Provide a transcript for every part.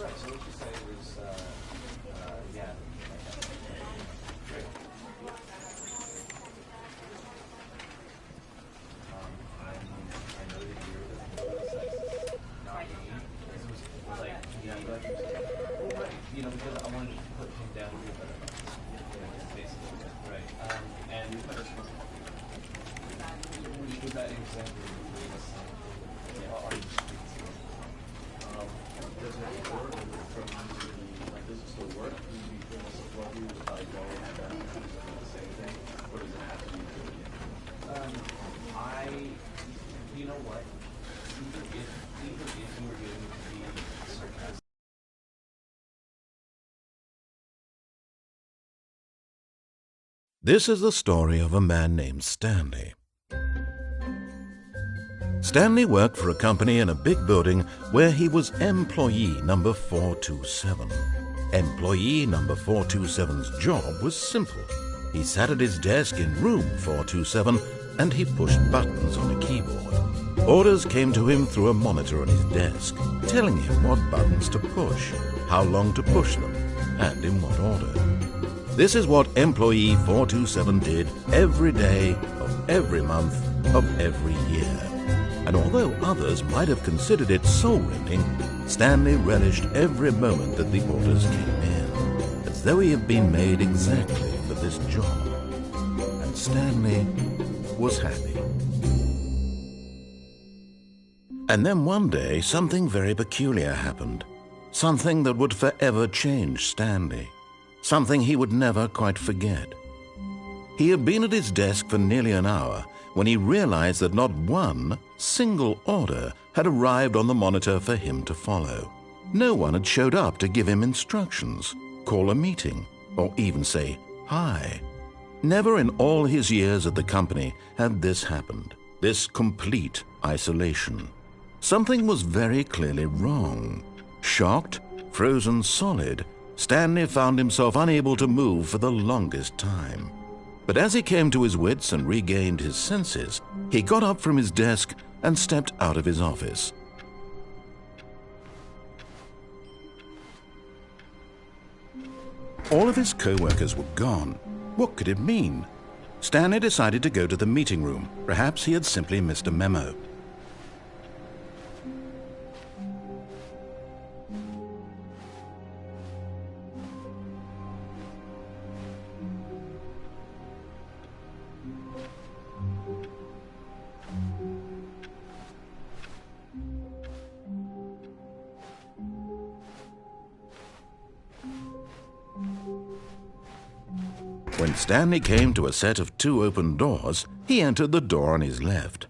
Right, so what you say was, yeah. Great. I know that you're the sex, not me. This was like, yeah, I'm glad you said that. Well, right, because I wanted to put him down to a better place. Basically, right. And was that exactly what you were saying? Yeah, are you speaking to him? Does it work from like does it still work? Do you feel what you was about to go and the same thing? Or does it have to be good again? You know what? Even if you were going to be sarcastic. This is the story of a man named Stanley. Stanley worked for a company in a big building where he was employee number 427. Employee number 427's job was simple. He sat at his desk in room 427 and he pushed buttons on a keyboard. Orders came to him through a monitor on his desk, telling him what buttons to push, how long to push them, and in what order. This is what employee 427 did every day of every month of every year. And although others might have considered it soul-rending, Stanley relished every moment that the orders came in, as though he had been made exactly for this job. And Stanley was happy. And then one day, something very peculiar happened. Something that would forever change Stanley. Something he would never quite forget. He had been at his desk for nearly an hour when he realized that not one single order had arrived on the monitor for him to follow. No one had showed up to give him instructions, call a meeting, or even say hi. Never in all his years at the company had this happened, this complete isolation. Something was very clearly wrong. Shocked, frozen solid, Stanley found himself unable to move for the longest time. But as he came to his wits and regained his senses, he got up from his desk and stepped out of his office. All of his co-workers were gone. What could it mean? Stanley decided to go to the meeting room. Perhaps he had simply missed a memo. When Stanley came to a set of 2 open doors, he entered the door on his left.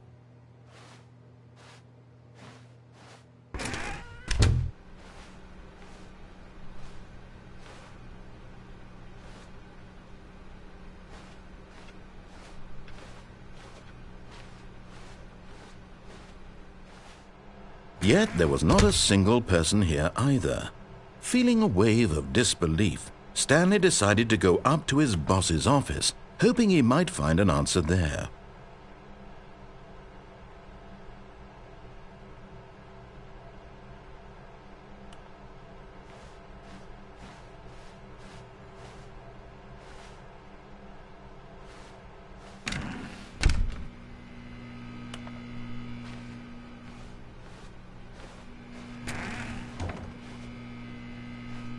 Yet there was not a single person here either. Feeling a wave of disbelief, Stanley decided to go up to his boss's office, hoping he might find an answer there.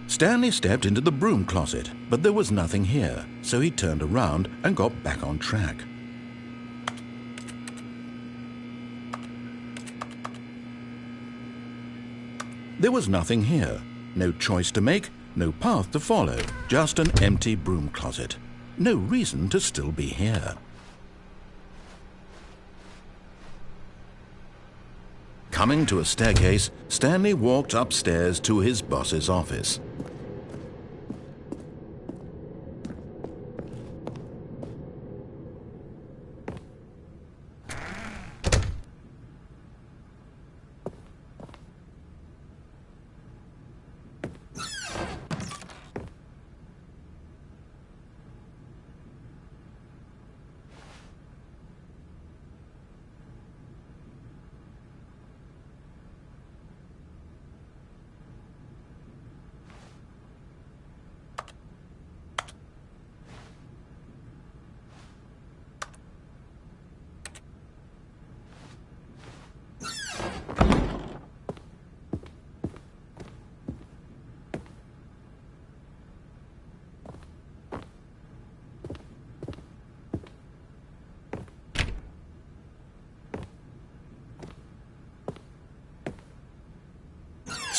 Stanley stepped into the broom closet, but there was nothing here, so he turned around and got back on track. There was nothing here, no choice to make, no path to follow, just an empty broom closet. No reason to still be here. Coming to a staircase, Stanley walked upstairs to his boss's office.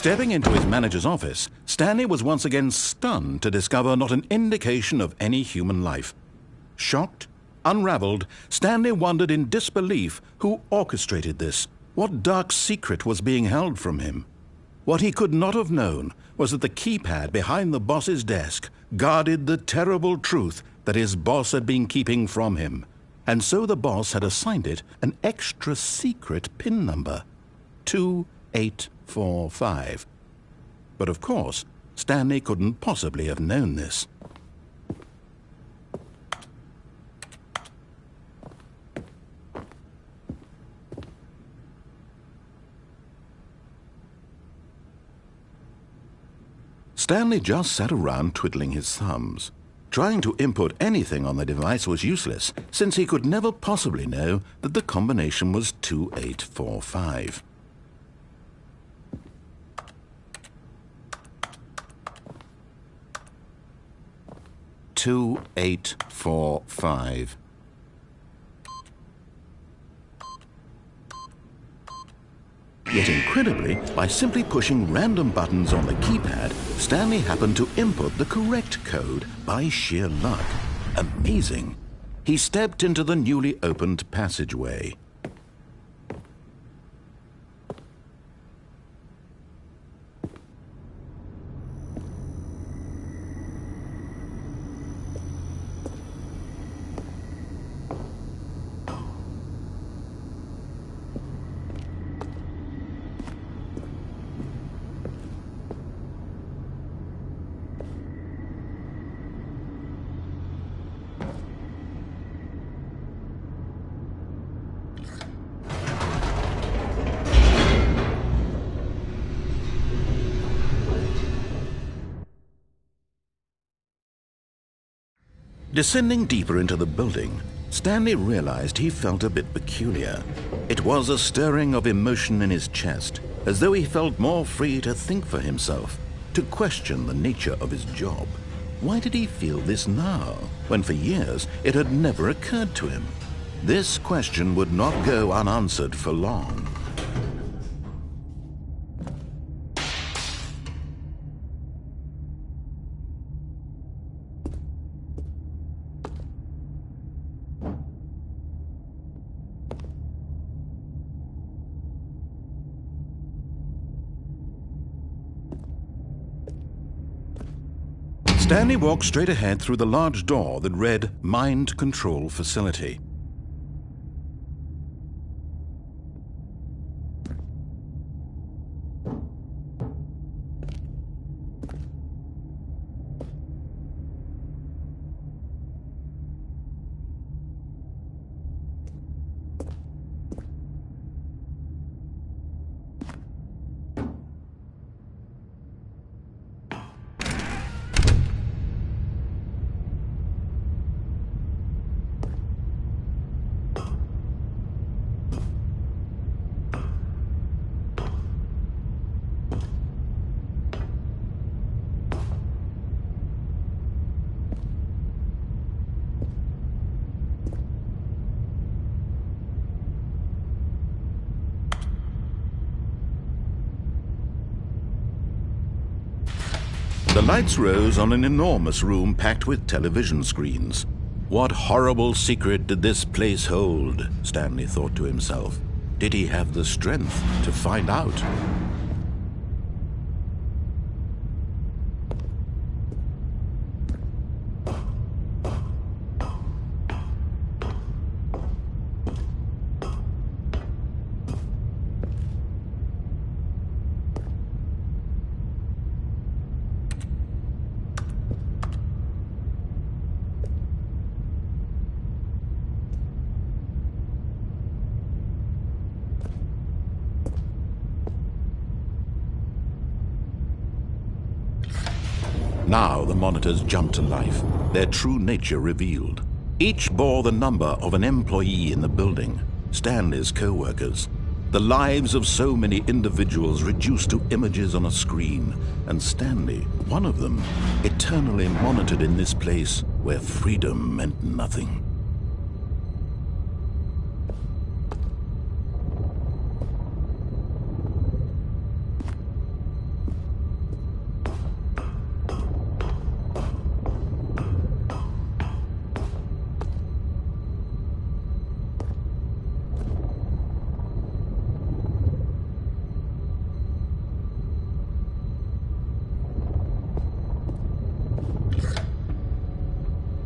Stepping into his manager's office, Stanley was once again stunned to discover not an indication of any human life. Shocked, unraveled, Stanley wondered in disbelief who orchestrated this, what dark secret was being held from him. What he could not have known was that the keypad behind the boss's desk guarded the terrible truth that his boss had been keeping from him, and so the boss had assigned it an extra secret PIN number, 2845. But of course, Stanley couldn't possibly have known this. Stanley just sat around twiddling his thumbs. Trying to input anything on the device was useless, since he could never possibly know that the combination was 2845. "2845. Yet incredibly, by simply pushing random buttons on the keypad, Stanley happened to input the correct code by sheer luck. Amazing! He stepped into the newly opened passageway. Descending deeper into the building, Stanley realized he felt a bit peculiar. It was a stirring of emotion in his chest, as though he felt more free to think for himself, to question the nature of his job. Why did he feel this now, when for years it had never occurred to him? This question would not go unanswered for long. Stanley walked straight ahead through the large door that read Mind Control Facility. The lights rose on an enormous room packed with television screens. What horrible secret did this place hold? Stanley thought to himself. Did he have the strength to find out? Now the monitors jumped to life, their true nature revealed. Each bore the number of an employee in the building, Stanley's co-workers. The lives of so many individuals reduced to images on a screen, and Stanley, one of them, eternally monitored in this place where freedom meant nothing.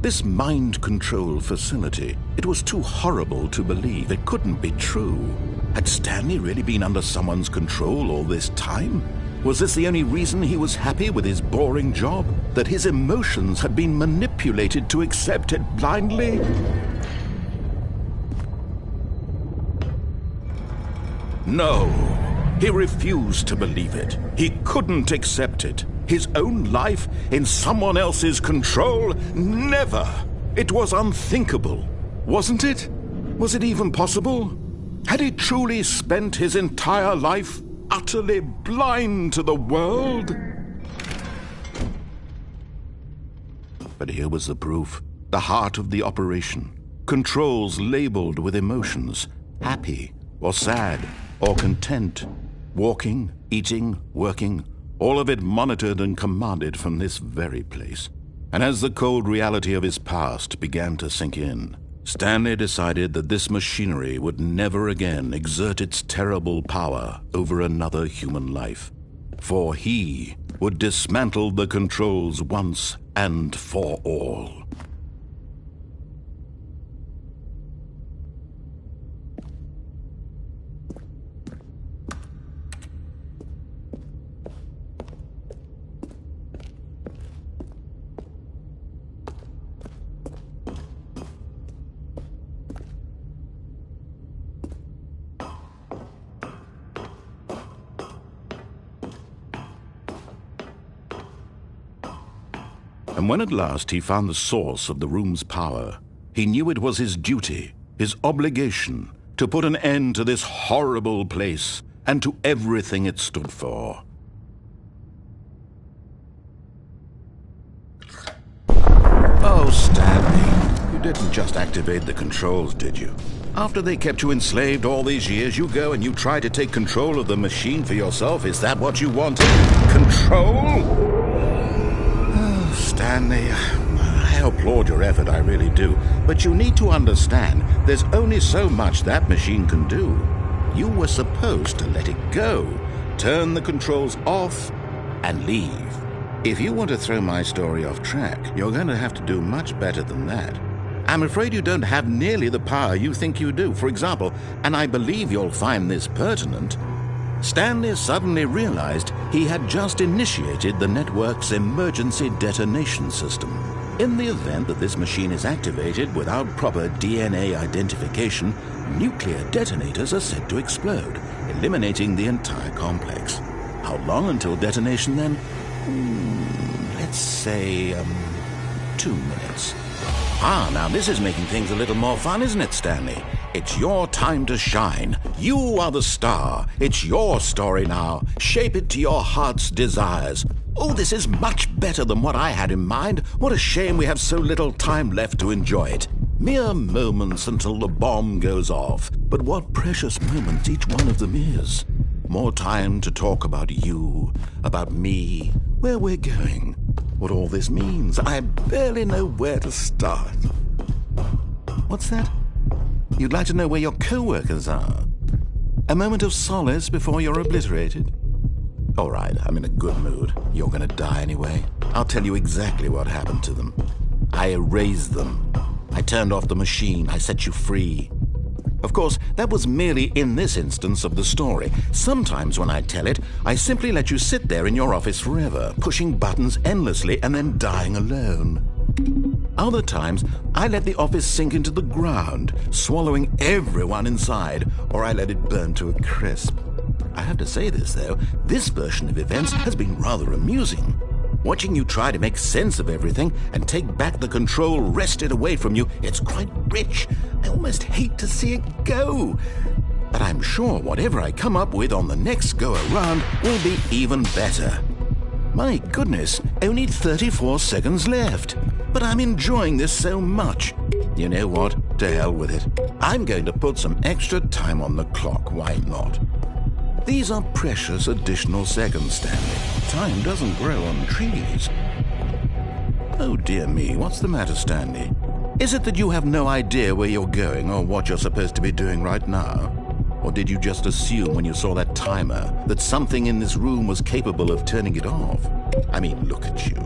This mind control facility, it was too horrible to believe. It couldn't be true. Had Stanley really been under someone's control all this time? Was this the only reason he was happy with his boring job? That his emotions had been manipulated to accept it blindly? No, he refused to believe it. He couldn't accept it. His own life in someone else's control? Never! It was unthinkable, wasn't it? Was it even possible? Had he truly spent his entire life utterly blind to the world? But here was the proof, the heart of the operation. Controls labeled with emotions, happy or sad or content, walking, eating, working, all of it monitored and commanded from this very place. And as the cold reality of his past began to sink in, Stanley decided that this machinery would never again exert its terrible power over another human life, for he would dismantle the controls once and for all. And when at last he found the source of the room's power, he knew it was his duty, his obligation, to put an end to this horrible place and to everything it stood for. Oh, Stanley, you didn't just activate the controls, did you? After they kept you enslaved all these years, you go and you try to take control of the machine for yourself. Is that what you wanted? Control? Stanley, I applaud your effort, I really do. But you need to understand, there's only so much that machine can do. You were supposed to let it go, turn the controls off, and leave. If you want to throw my story off track, you're going to have to do much better than that. I'm afraid you don't have nearly the power you think you do. For example, and I believe you'll find this pertinent, Stanley suddenly realized he had just initiated the network's emergency detonation system. In the event that this machine is activated without proper DNA identification, nuclear detonators are said to explode, eliminating the entire complex. How long until detonation then? Let's say, 2 minutes. Now this is making things a little more fun, isn't it, Stanley? It's your time to shine. You are the star. It's your story now. Shape it to your heart's desires. Oh, this is much better than what I had in mind. What a shame we have so little time left to enjoy it. Mere moments until the bomb goes off. But what precious moments each one of them is. More time to talk about you, about me, where we're going, what all this means. I barely know where to start. What's that? You'd like to know where your co-workers are? A moment of solace before you're obliterated? All right, I'm in a good mood. You're going to die anyway. I'll tell you exactly what happened to them. I erased them. I turned off the machine. I set you free. Of course, that was merely in this instance of the story. Sometimes when I tell it, I simply let you sit there in your office forever, pushing buttons endlessly and then dying alone. Other times, I let the office sink into the ground, swallowing everyone inside, or I let it burn to a crisp. I have to say this, though, this version of events has been rather amusing. Watching you try to make sense of everything and take back the control wrested away from you, it's quite rich. I almost hate to see it go. But I'm sure whatever I come up with on the next go-around will be even better. My goodness, only 34 seconds left. But I'm enjoying this so much. You know what? To hell with it. I'm going to put some extra time on the clock. Why not? These are precious additional seconds, Stanley. Time doesn't grow on trees. Oh dear me, what's the matter, Stanley? Is it that you have no idea where you're going or what you're supposed to be doing right now? Or did you just assume when you saw that timer that something in this room was capable of turning it off? I mean, look at you.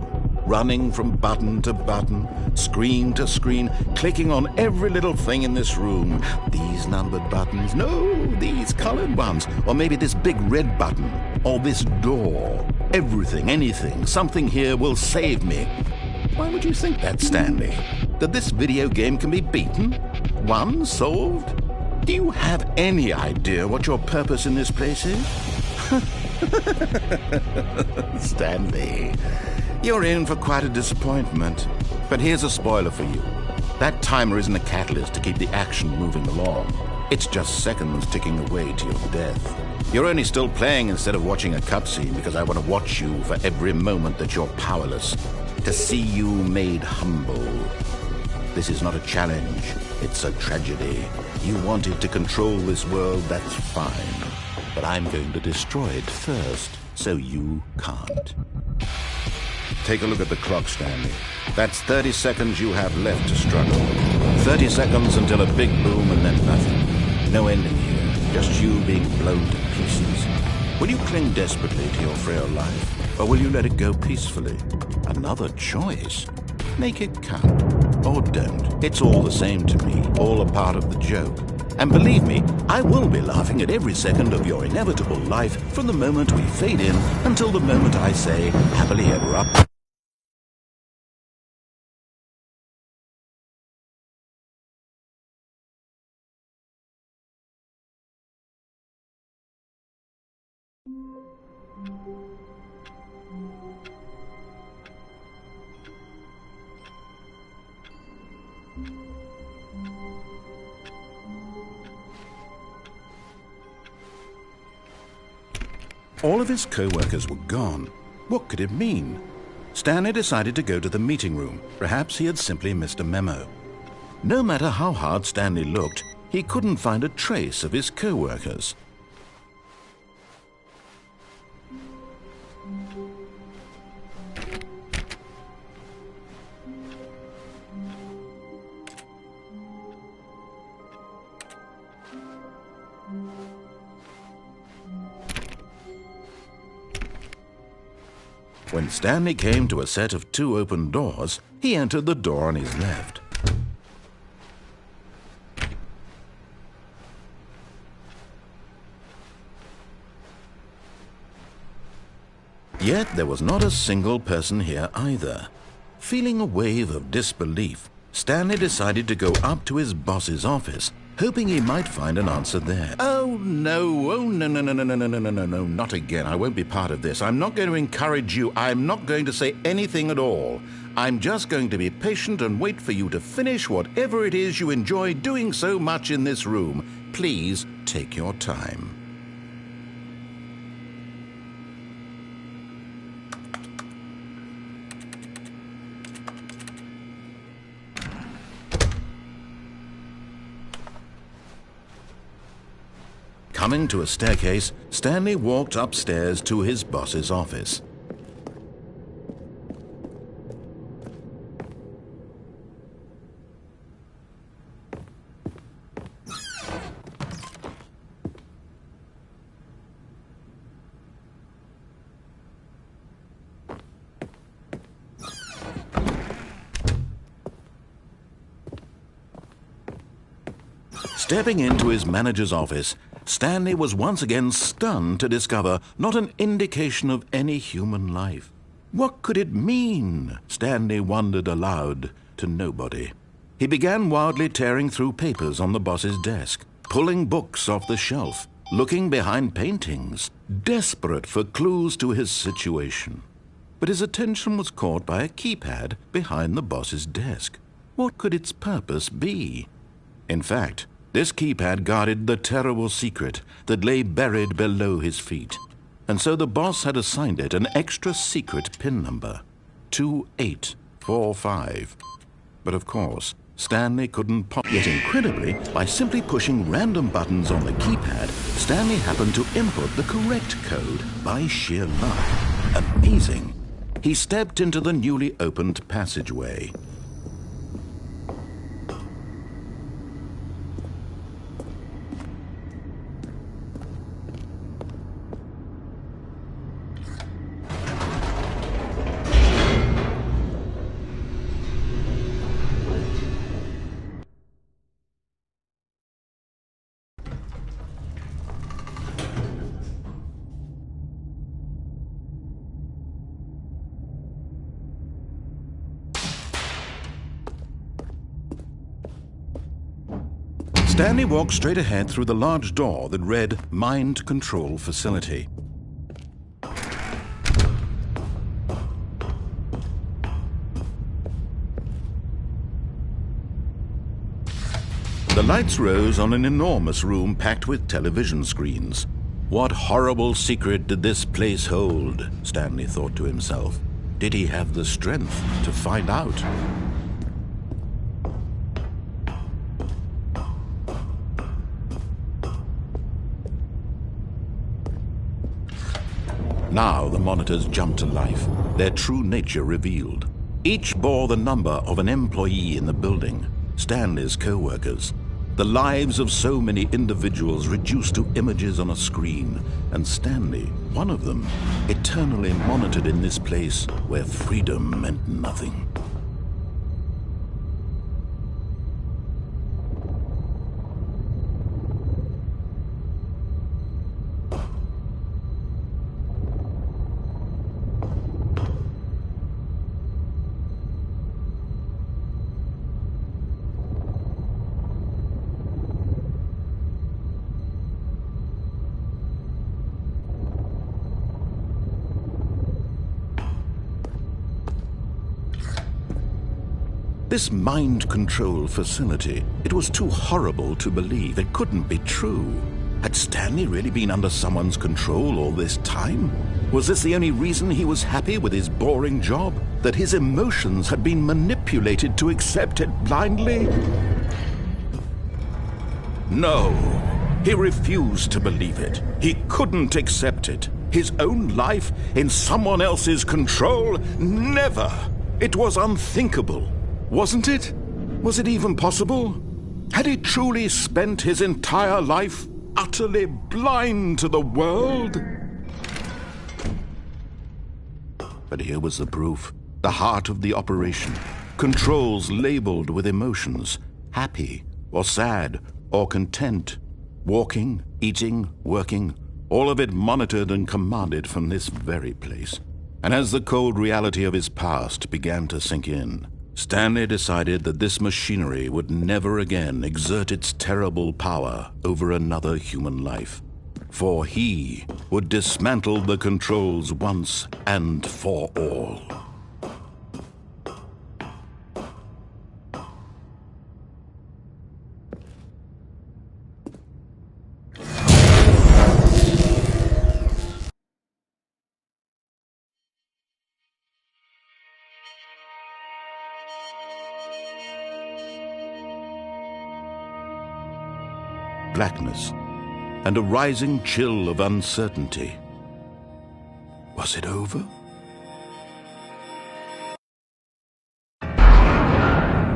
running from button to button, screen to screen, clicking on every little thing in this room. These numbered buttons, no, these colored ones, or maybe this big red button, or this door. Everything, anything, something here will save me. Why would you think that, Stanley? That this video game can be beaten? Won? Solved? Do you have any idea what your purpose in this place is? Stanley, you're in for quite a disappointment. But here's a spoiler for you. That timer isn't a catalyst to keep the action moving along. It's just seconds ticking away to your death. You're only still playing instead of watching a cutscene because I want to watch you for every moment that you're powerless, to see you made humble. This is not a challenge, it's a tragedy. You wanted to control this world, that's fine. But I'm going to destroy it first, so you can't. Take a look at the clock, Stanley. That's 30 seconds you have left to struggle. 30 seconds until a big boom and then nothing. No ending here, just you being blown to pieces. Will you cling desperately to your frail life, or will you let it go peacefully? Another choice. Make it count, or don't. It's all the same to me, all a part of the joke. And believe me, I will be laughing at every second of your inevitable life from the moment we fade in until the moment I say, happily ever up. All of his co-workers were gone. What could it mean? Stanley decided to go to the meeting room. Perhaps he had simply missed a memo. No matter how hard Stanley looked, he couldn't find a trace of his co-workers. When Stanley came to a set of 2 open doors, he entered the door on his left. Yet there was not a single person here either. Feeling a wave of disbelief, Stanley decided to go up to his boss's office, hoping he might find an answer there. Oh no, no, not again. I won't be part of this. I'm not going to encourage you. I'm not going to say anything at all. I'm just going to be patient and wait for you to finish whatever it is you enjoy doing so much in this room. Please take your time. Coming to a staircase, Stanley walked upstairs to his boss's office. Stepping into his manager's office, Stanley was once again stunned to discover not an indication of any human life. What could it mean? Stanley wondered aloud to nobody. He began wildly tearing through papers on the boss's desk, pulling books off the shelf, looking behind paintings, desperate for clues to his situation. But his attention was caught by a keypad behind the boss's desk. What could its purpose be? In fact, this keypad guarded the terrible secret that lay buried below his feet. And so the boss had assigned it an extra secret PIN number, 2845. But of course, Stanley couldn't pop. Yet incredibly, by simply pushing random buttons on the keypad, Stanley happened to input the correct code by sheer luck. Amazing. He stepped into the newly opened passageway. Stanley walked straight ahead through the large door that read Mind Control Facility. The lights rose on an enormous room packed with television screens. What horrible secret did this place hold? Stanley thought to himself. Did he have the strength to find out? Now the monitors jumped to life, their true nature revealed. Each bore the number of an employee in the building, Stanley's co-workers. The lives of so many individuals reduced to images on a screen, and Stanley, one of them, eternally monitored in this place where freedom meant nothing. This mind control facility, it was too horrible to believe. It couldn't be true. Had Stanley really been under someone's control all this time? Was this the only reason he was happy with his boring job? That his emotions had been manipulated to accept it blindly? No, he refused to believe it. He couldn't accept it. His own life in someone else's control? Never! It was unthinkable. Wasn't it? Was it even possible? Had he truly spent his entire life utterly blind to the world? But here was the proof, the heart of the operation. Controls labeled with emotions, happy or sad or content. Walking, eating, working, all of it monitored and commanded from this very place. And as the cold reality of his past began to sink in, Stanley decided that this machinery would never again exert its terrible power over another human life. For he would dismantle the controls once and for all. Blackness, and a rising chill of uncertainty. Was it over?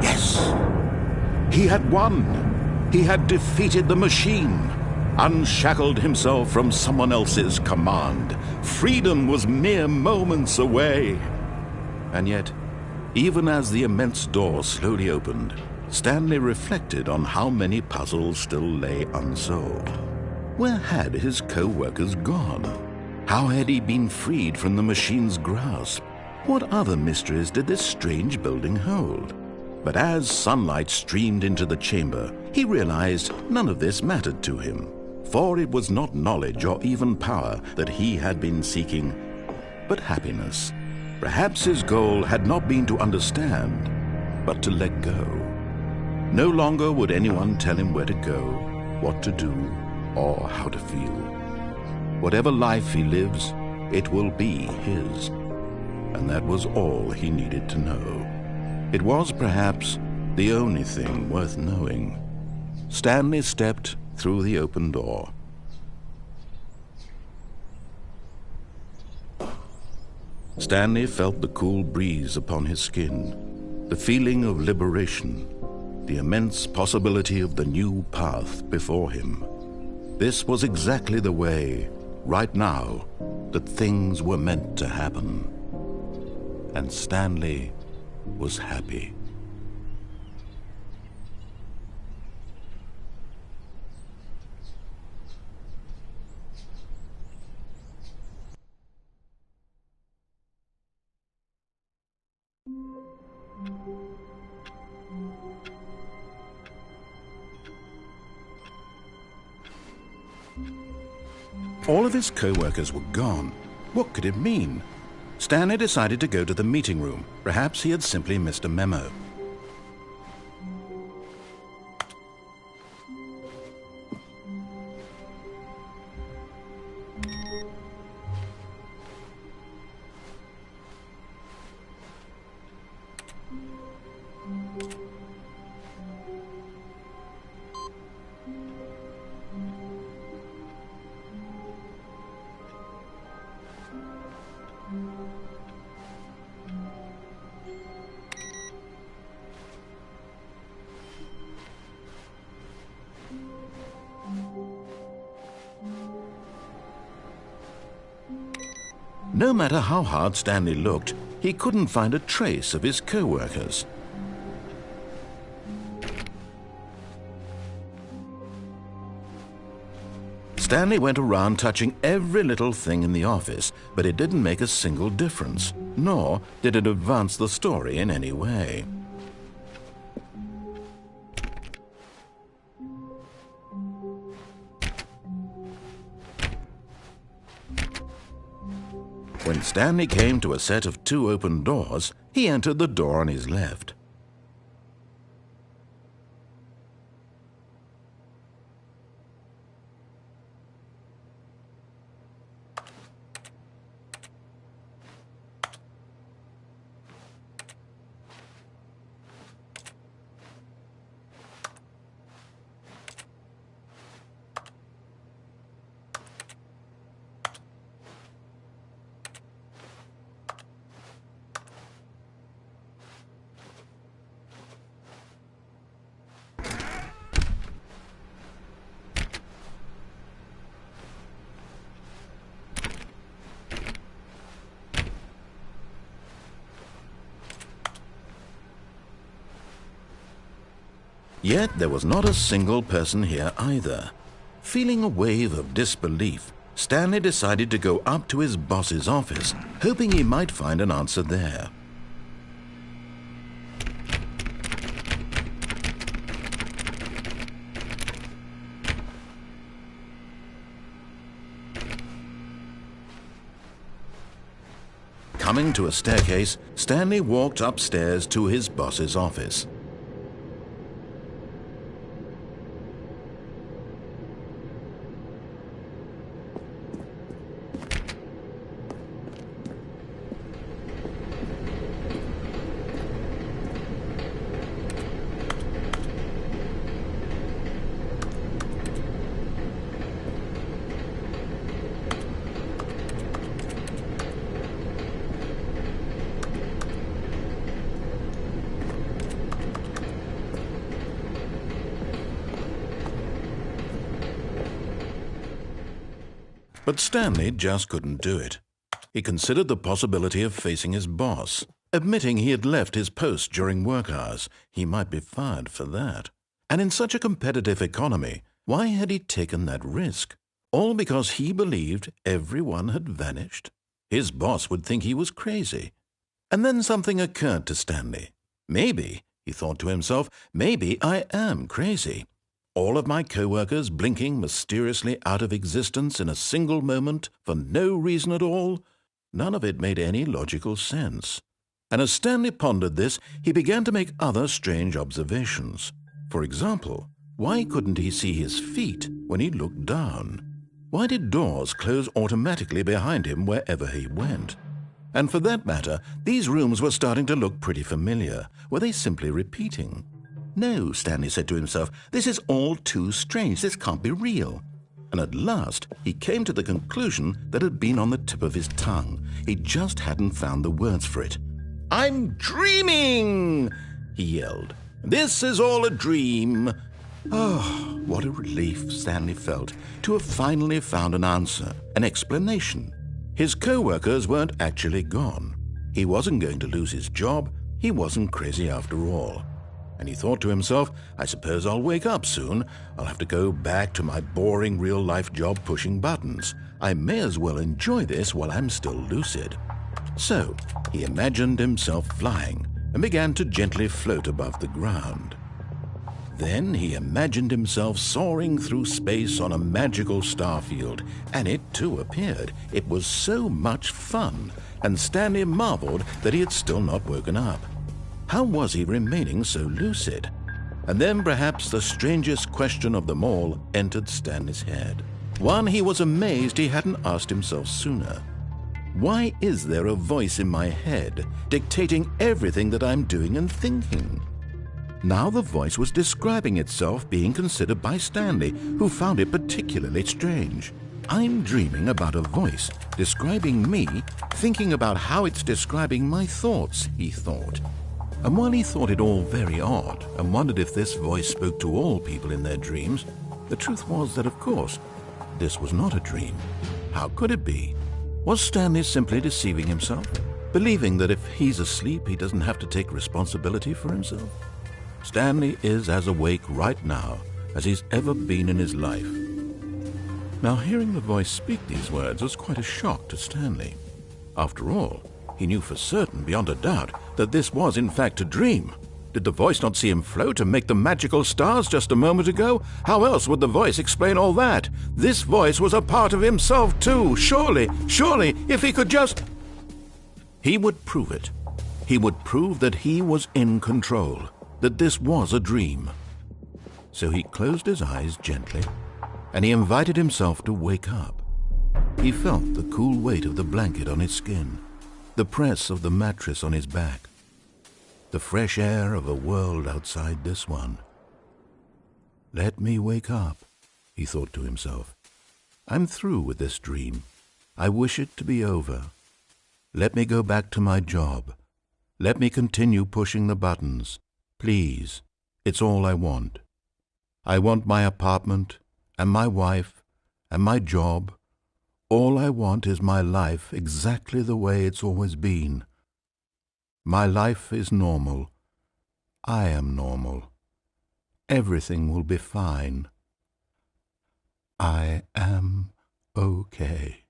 Yes! He had won! He had defeated the machine, unshackled himself from someone else's command. Freedom was mere moments away. And yet, even as the immense door slowly opened, Stanley reflected on how many puzzles still lay unsolved. Where had his co-workers gone? How had he been freed from the machine's grasp? What other mysteries did this strange building hold? But as sunlight streamed into the chamber, he realized none of this mattered to him, for it was not knowledge or even power that he had been seeking, but happiness. Perhaps his goal had not been to understand, but to let go. No longer would anyone tell him where to go, what to do, or how to feel. Whatever life he lives, it will be his. And that was all he needed to know. It was perhaps the only thing worth knowing. Stanley stepped through the open door. Stanley felt the cool breeze upon his skin, the feeling of liberation, the immense possibility of the new path before him. This was exactly the way, right now, that things were meant to happen. And Stanley was happy. All of his co-workers were gone. What could it mean? Stanley decided to go to the meeting room. Perhaps he had simply missed a memo. No matter how hard Stanley looked, he couldn't find a trace of his co-workers. Stanley went around touching every little thing in the office, but it didn't make a single difference, nor did it advance the story in any way. When Stanley came to a set of 2 open doors, he entered the door on his left. Yet there was not a single person here either. Feeling a wave of disbelief, Stanley decided to go up to his boss's office, hoping he might find an answer there. Coming to a staircase, Stanley walked upstairs to his boss's office. But Stanley just couldn't do it. He considered the possibility of facing his boss, admitting he had left his post during work hours. He might be fired for that. And in such a competitive economy, why had he taken that risk? All because he believed everyone had vanished? His boss would think he was crazy. And then something occurred to Stanley. Maybe, he thought to himself, maybe I am crazy. All of my co-workers blinking mysteriously out of existence in a single moment for no reason at all? None of it made any logical sense. And as Stanley pondered this, he began to make other strange observations. For example, why couldn't he see his feet when he looked down? Why did doors close automatically behind him wherever he went? And for that matter, these rooms were starting to look pretty familiar. Were they simply repeating? No, Stanley said to himself, this is all too strange. This can't be real. And at last, he came to the conclusion that had been on the tip of his tongue. He just hadn't found the words for it. "I'm dreaming!" he yelled. "This is all a dream." Oh, what a relief Stanley felt to have finally found an answer, an explanation. His co-workers weren't actually gone. He wasn't going to lose his job. He wasn't crazy after all. And he thought to himself, I suppose I'll wake up soon. I'll have to go back to my boring real-life job pushing buttons. I may as well enjoy this while I'm still lucid. So he imagined himself flying and began to gently float above the ground. Then he imagined himself soaring through space on a magical starfield, and it too appeared. It was so much fun, and Stanley marveled that he had still not woken up. How was he remaining so lucid? And then perhaps the strangest question of them all entered Stanley's head. One he was amazed he hadn't asked himself sooner. Why is there a voice in my head dictating everything that I'm doing and thinking? Now the voice was describing itself being considered by Stanley, who found it particularly strange. I'm dreaming about a voice describing me, thinking about how it's describing my thoughts, he thought. And while he thought it all very odd and wondered if this voice spoke to all people in their dreams, the truth was that, of course, this was not a dream. How could it be? Was Stanley simply deceiving himself, believing that if he's asleep, he doesn't have to take responsibility for himself? Stanley is as awake right now as he's ever been in his life. Now, hearing the voice speak these words was quite a shock to Stanley. After all, he knew for certain, beyond a doubt, that this was in fact a dream. Did the voice not see him float and make the magical stars just a moment ago? How else would the voice explain all that? This voice was a part of himself too. Surely, if he could just... He would prove it. He would prove that he was in control, that this was a dream. So he closed his eyes gently, and he invited himself to wake up. He felt the cool weight of the blanket on his skin, the press of the mattress on his back, the fresh air of a world outside this one. Let me wake up, he thought to himself. I'm through with this dream. I wish it to be over. Let me go back to my job. Let me continue pushing the buttons. Please, it's all I want. I want my apartment and my wife and my job. All I want is my life exactly the way it's always been. My life is normal. I am normal. Everything will be fine. I am okay.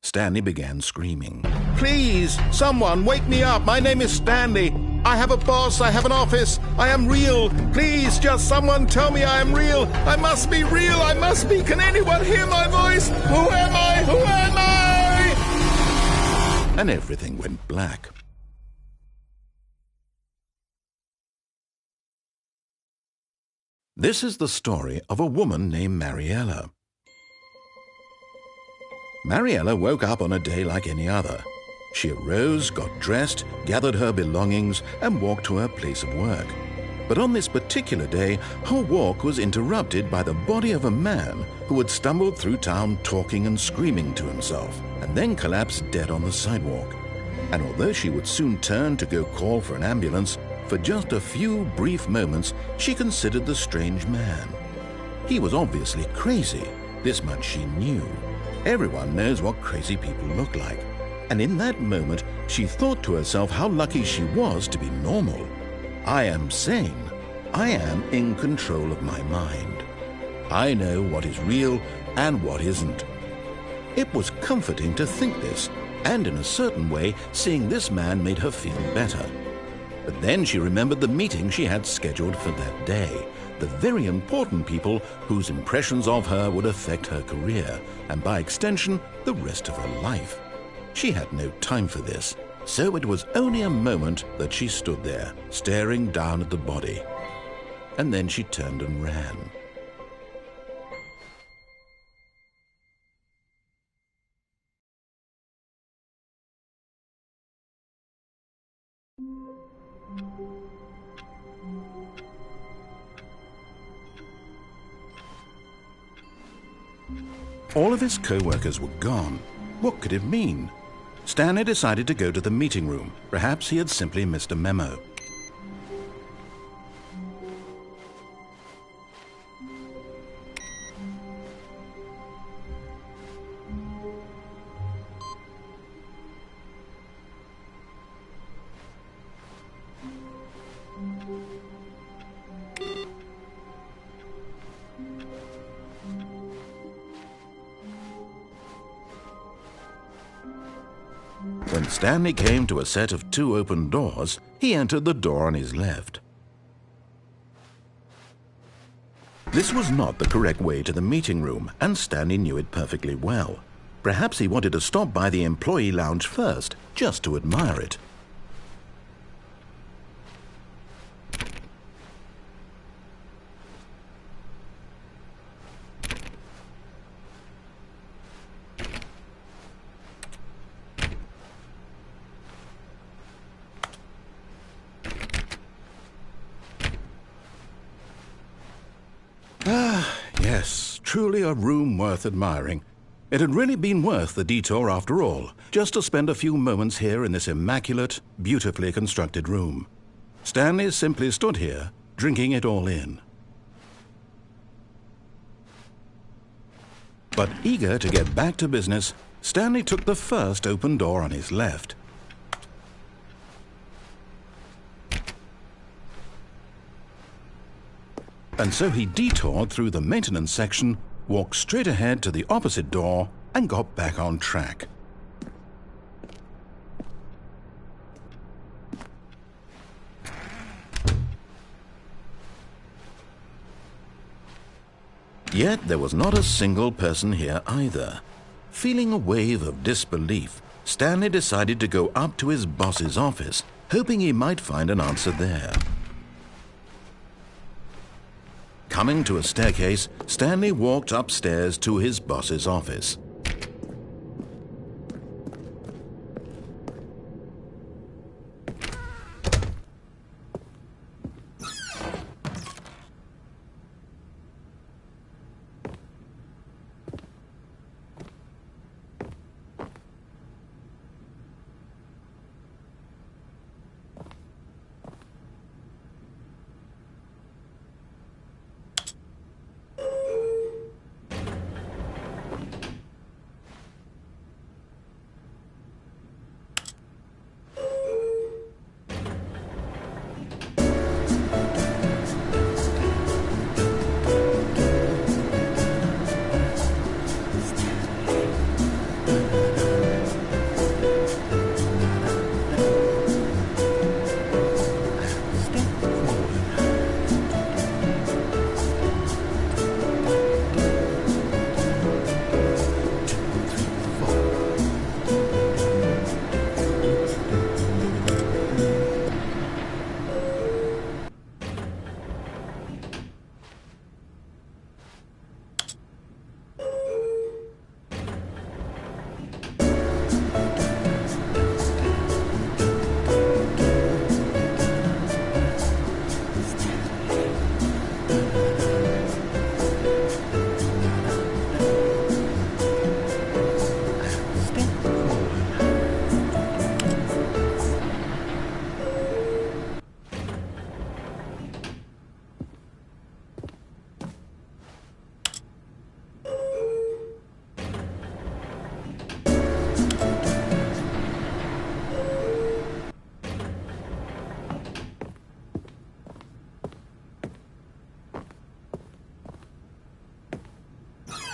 Stanley began screaming. Please, someone, wake me up. My name is Stanley. I have a boss. I have an office. I am real. Please, just someone tell me I am real. I must be real. I must be. Can anyone hear my voice? Who am I? Who am I? And everything went black. This is the story of a woman named Mariella. Mariella woke up on a day like any other. She arose, got dressed, gathered her belongings, and walked to her place of work. But on this particular day, her walk was interrupted by the body of a man who had stumbled through town talking and screaming to himself, and then collapsed dead on the sidewalk. And although she would soon turn to go call for an ambulance, for just a few brief moments she considered the strange man. He was obviously crazy. This much she knew. Everyone knows what crazy people look like. And in that moment, she thought to herself how lucky she was to be normal. I am sane. I am in control of my mind. I know what is real and what isn't. It was comforting to think this, and in a certain way, seeing this man made her feel better. But then she remembered the meeting she had scheduled for that day, the very important people whose impressions of her would affect her career, and by extension, the rest of her life. She had no time for this, so it was only a moment that she stood there, staring down at the body. And then she turned and ran. All of his co-workers were gone. What could it mean? Stanley decided to go to the meeting room. Perhaps he had simply missed a memo. When Stanley came to a set of 2 open doors, he entered the door on his left. This was not the correct way to the meeting room, and Stanley knew it perfectly well. Perhaps he wanted to stop by the employee lounge first, just to admire it. Yes, truly a room worth admiring. It had really been worth the detour after all, just to spend a few moments here in this immaculate, beautifully constructed room. Stanley simply stood here, drinking it all in. But eager to get back to business, Stanley took the first open door on his left. And so he detoured through the maintenance section, walked straight ahead to the opposite door, and got back on track. Yet there was not a single person here either. Feeling a wave of disbelief, Stanley decided to go up to his boss's office, hoping he might find an answer there. Coming to a staircase, Stanley walked upstairs to his boss's office.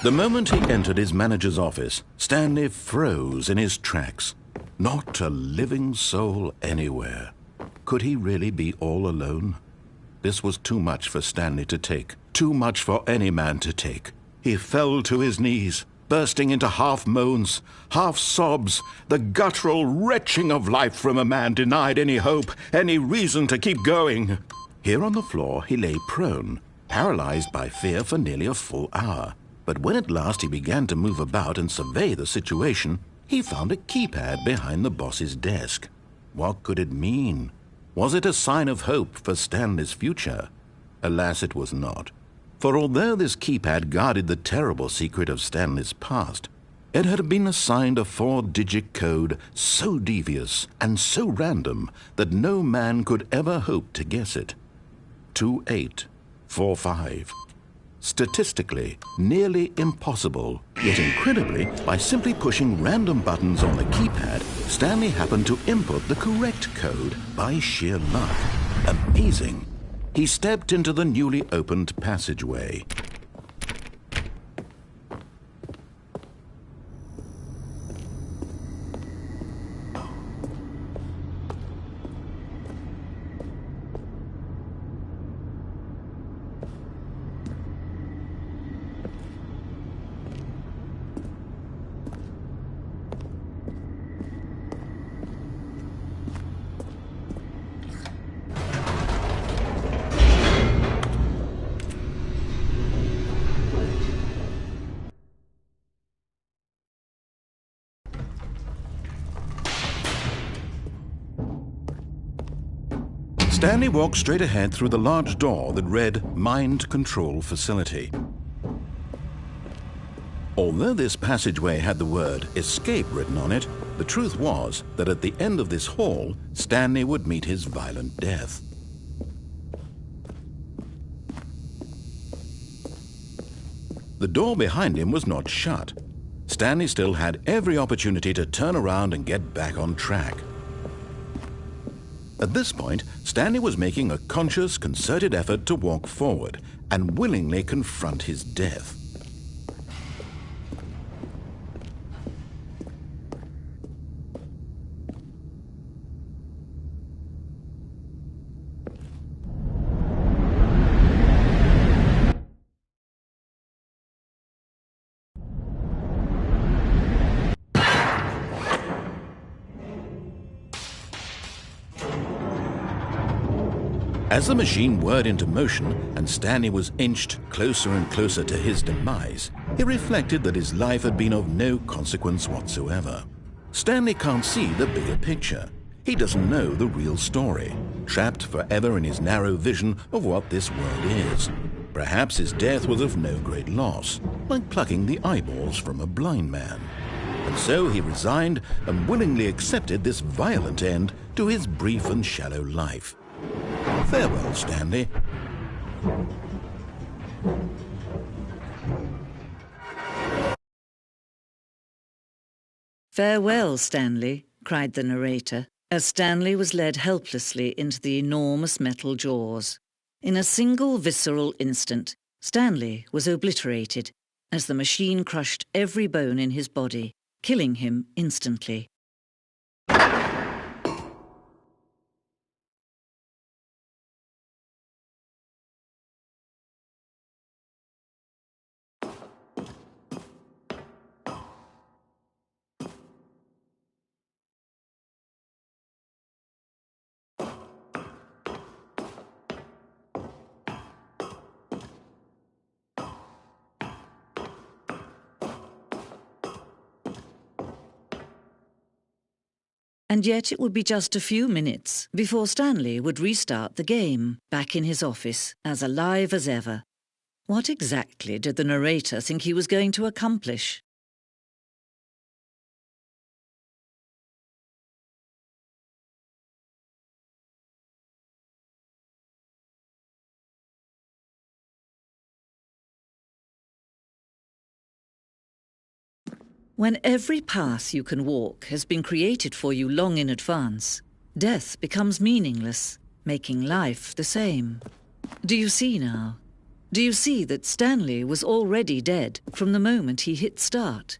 The moment he entered his manager's office, Stanley froze in his tracks. Not a living soul anywhere. Could he really be all alone? This was too much for Stanley to take, too much for any man to take. He fell to his knees, bursting into half moans, half sobs, the guttural retching of life from a man denied any hope, any reason to keep going. Here on the floor he lay prone, paralyzed by fear for nearly a full hour. But when at last he began to move about and survey the situation, he found a keypad behind the boss's desk. What could it mean? Was it a sign of hope for Stanley's future? Alas, it was not. For although this keypad guarded the terrible secret of Stanley's past, it had been assigned a 4-digit code so devious and so random that no man could ever hope to guess it. 2845. Statistically, nearly impossible, yet incredibly, by simply pushing random buttons on the keypad, Stanley happened to input the correct code by sheer luck. Amazing. He stepped into the newly opened passageway. Stanley walked straight ahead through the large door that read Mind Control Facility. Although this passageway had the word escape written on it, the truth was that at the end of this hall, Stanley would meet his violent death. The door behind him was not shut. Stanley still had every opportunity to turn around and get back on track. At this point, Stanley was making a conscious, concerted effort to walk forward and willingly confront his death. As the machine whirred into motion and Stanley was inched closer and closer to his demise, he reflected that his life had been of no consequence whatsoever. Stanley can't see the bigger picture. He doesn't know the real story, trapped forever in his narrow vision of what this world is. Perhaps his death was of no great loss, like plucking the eyeballs from a blind man. And so he resigned and willingly accepted this violent end to his brief and shallow life. Farewell, Stanley. "Farewell, Stanley," cried the narrator, as Stanley was led helplessly into the enormous metal jaws. In a single visceral instant, Stanley was obliterated as the machine crushed every bone in his body, killing him instantly. And yet it would be just a few minutes before Stanley would restart the game, back in his office, as alive as ever. What exactly did the narrator think he was going to accomplish? When every path you can walk has been created for you long in advance, death becomes meaningless, making life the same. Do you see now? Do you see that Stanley was already dead from the moment he hit start?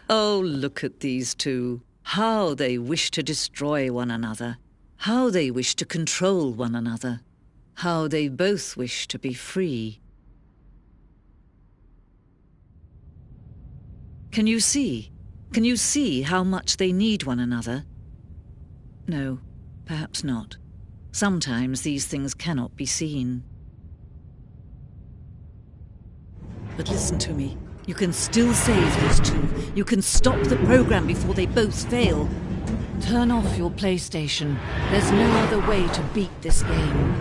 Oh, look at these two. How they wish to destroy one another. How they wish to control one another. How they both wish to be free. Can you see? Can you see how much they need one another? No, perhaps not. Sometimes these things cannot be seen. But listen to me. You can still save these two. You can stop the program before they both fail. Turn off your PlayStation. There's no other way to beat this game.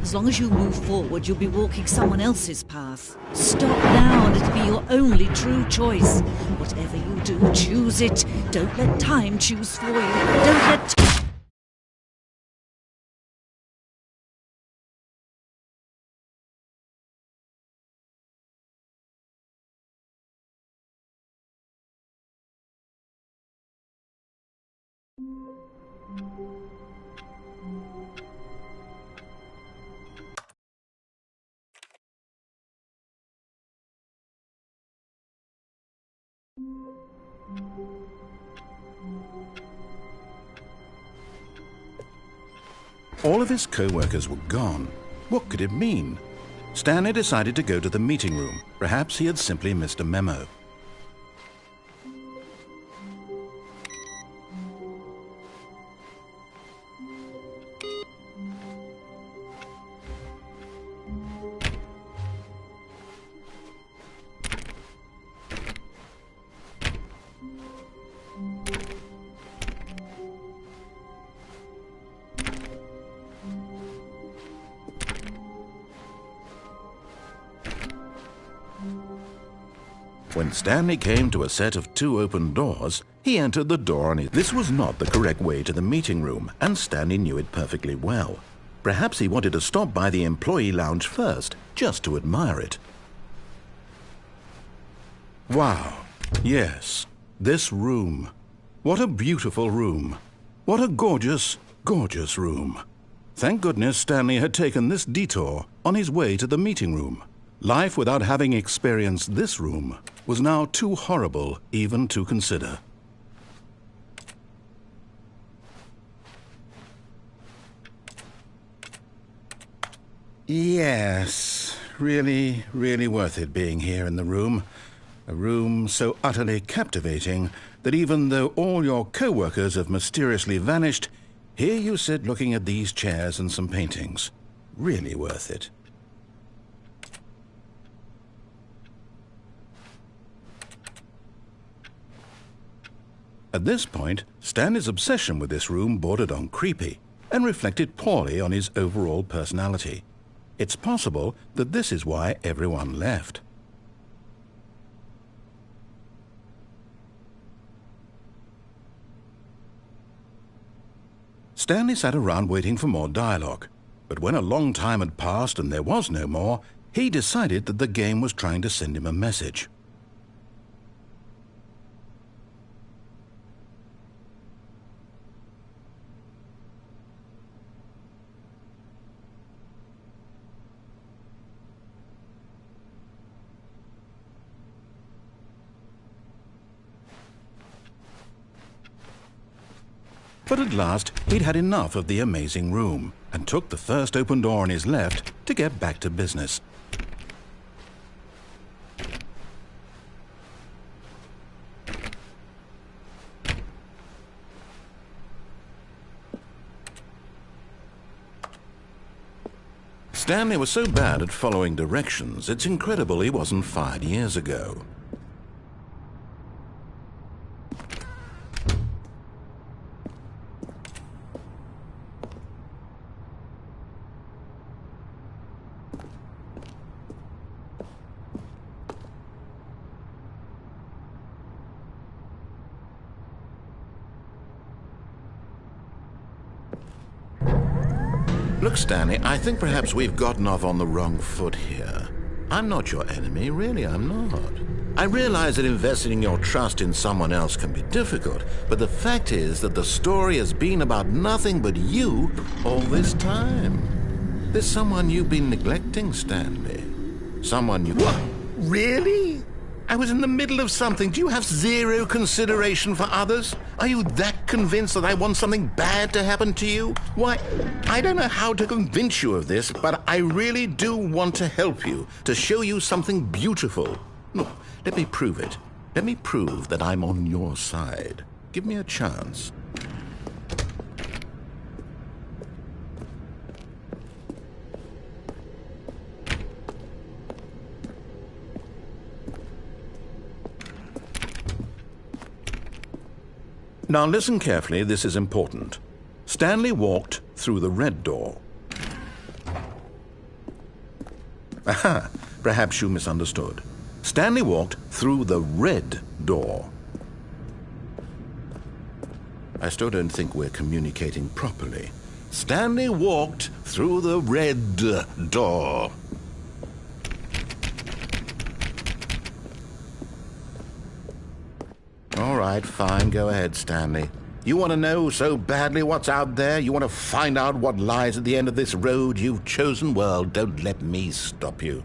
As long as you move forward, you'll be walking someone else's path. Stop now and it'll be your only true choice. Whatever you do, choose it. Don't let time choose for you. Don't let... All of his co-workers were gone. What could it mean? Stanley decided to go to the meeting room. Perhaps he had simply missed a memo. When Stanley came to a set of 2 open doors, he entered the door on his... This was not the correct way to the meeting room, and Stanley knew it perfectly well. Perhaps he wanted to stop by the employee lounge first, just to admire it. Wow. Yes, this room. What a beautiful room. What a gorgeous, gorgeous room. Thank goodness Stanley had taken this detour on his way to the meeting room. Life without having experienced this room was now too horrible even to consider. Yes, really, really worth it being here in the room. A room so utterly captivating that even though all your co-workers have mysteriously vanished, here you sit looking at these chairs and some paintings. Really worth it. At this point, Stanley's obsession with this room bordered on creepy and reflected poorly on his overall personality. It's possible that this is why everyone left. Stanley sat around waiting for more dialogue, but when a long time had passed and there was no more, he decided that the game was trying to send him a message. But at last, he'd had enough of the amazing room and took the first open door on his left to get back to business. Stanley was so bad at following directions, it's incredible he wasn't fired years ago. Look, Stanley, I think perhaps we've gotten off on the wrong foot here. I'm not your enemy, really, I'm not. I realize that investing your trust in someone else can be difficult, but the fact is that the story has been about nothing but you all this time. There's someone you've been neglecting, Stanley. Someone you... What? Really? I was in the middle of something. Do you have zero consideration for others? Are you that convinced that I want something bad to happen to you? Why, I don't know how to convince you of this, but I really do want to help you, to show you something beautiful. Look, let me prove it. Let me prove that I'm on your side. Give me a chance. Now listen carefully, this is important. Stanley walked through the red door. Aha, perhaps you misunderstood. Stanley walked through the red door. I still don't think we're communicating properly. Stanley walked through the red door. All right, fine. Go ahead, Stanley. You want to know so badly what's out there? You want to find out what lies at the end of this road you've chosen? Well, don't let me stop you.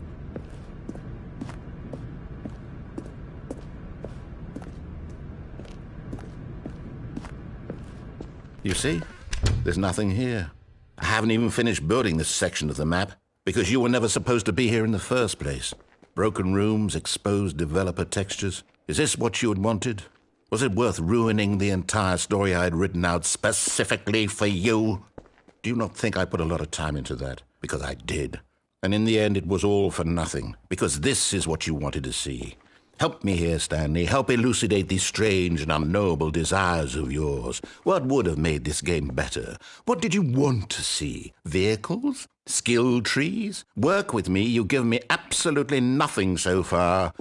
You see? There's nothing here. I haven't even finished building this section of the map because you were never supposed to be here in the first place. Broken rooms, exposed developer textures. Is this what you had wanted? Was it worth ruining the entire story I had written out specifically for you? Do you not think I put a lot of time into that? Because I did. And in the end, it was all for nothing. Because this is what you wanted to see. Help me here, Stanley. Help elucidate these strange and unknowable desires of yours. What would have made this game better? What did you want to see? Vehicles? Skill trees? Work with me. You've given me absolutely nothing so far.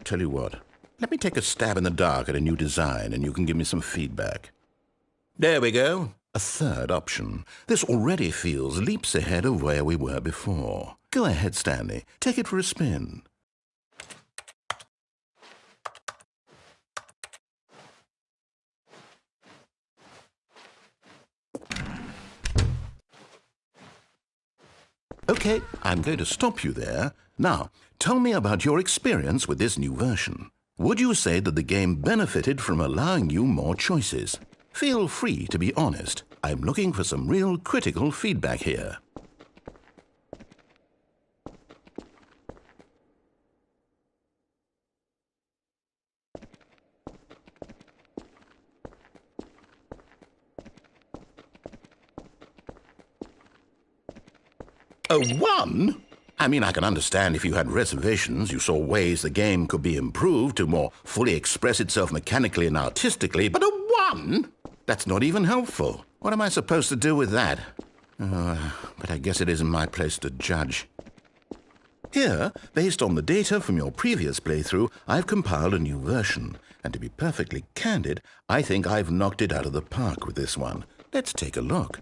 Tell you what. Let me take a stab in the dark at a new design, and you can give me some feedback. There we go. A third option. This already feels leaps ahead of where we were before. Go ahead, Stanley. Take it for a spin. Okay, I'm going to stop you there. Now, tell me about your experience with this new version. Would you say that the game benefited from allowing you more choices? Feel free to be honest. I'm looking for some real critical feedback here. A 1? I mean, I can understand if you had reservations, you saw ways the game could be improved to more fully express itself mechanically and artistically, but a 1? That's not even helpful. What am I supposed to do with that? But I guess it isn't my place to judge. Here, based on the data from your previous playthrough, I've compiled a new version. And to be perfectly candid, I think I've knocked it out of the park with this one. Let's take a look.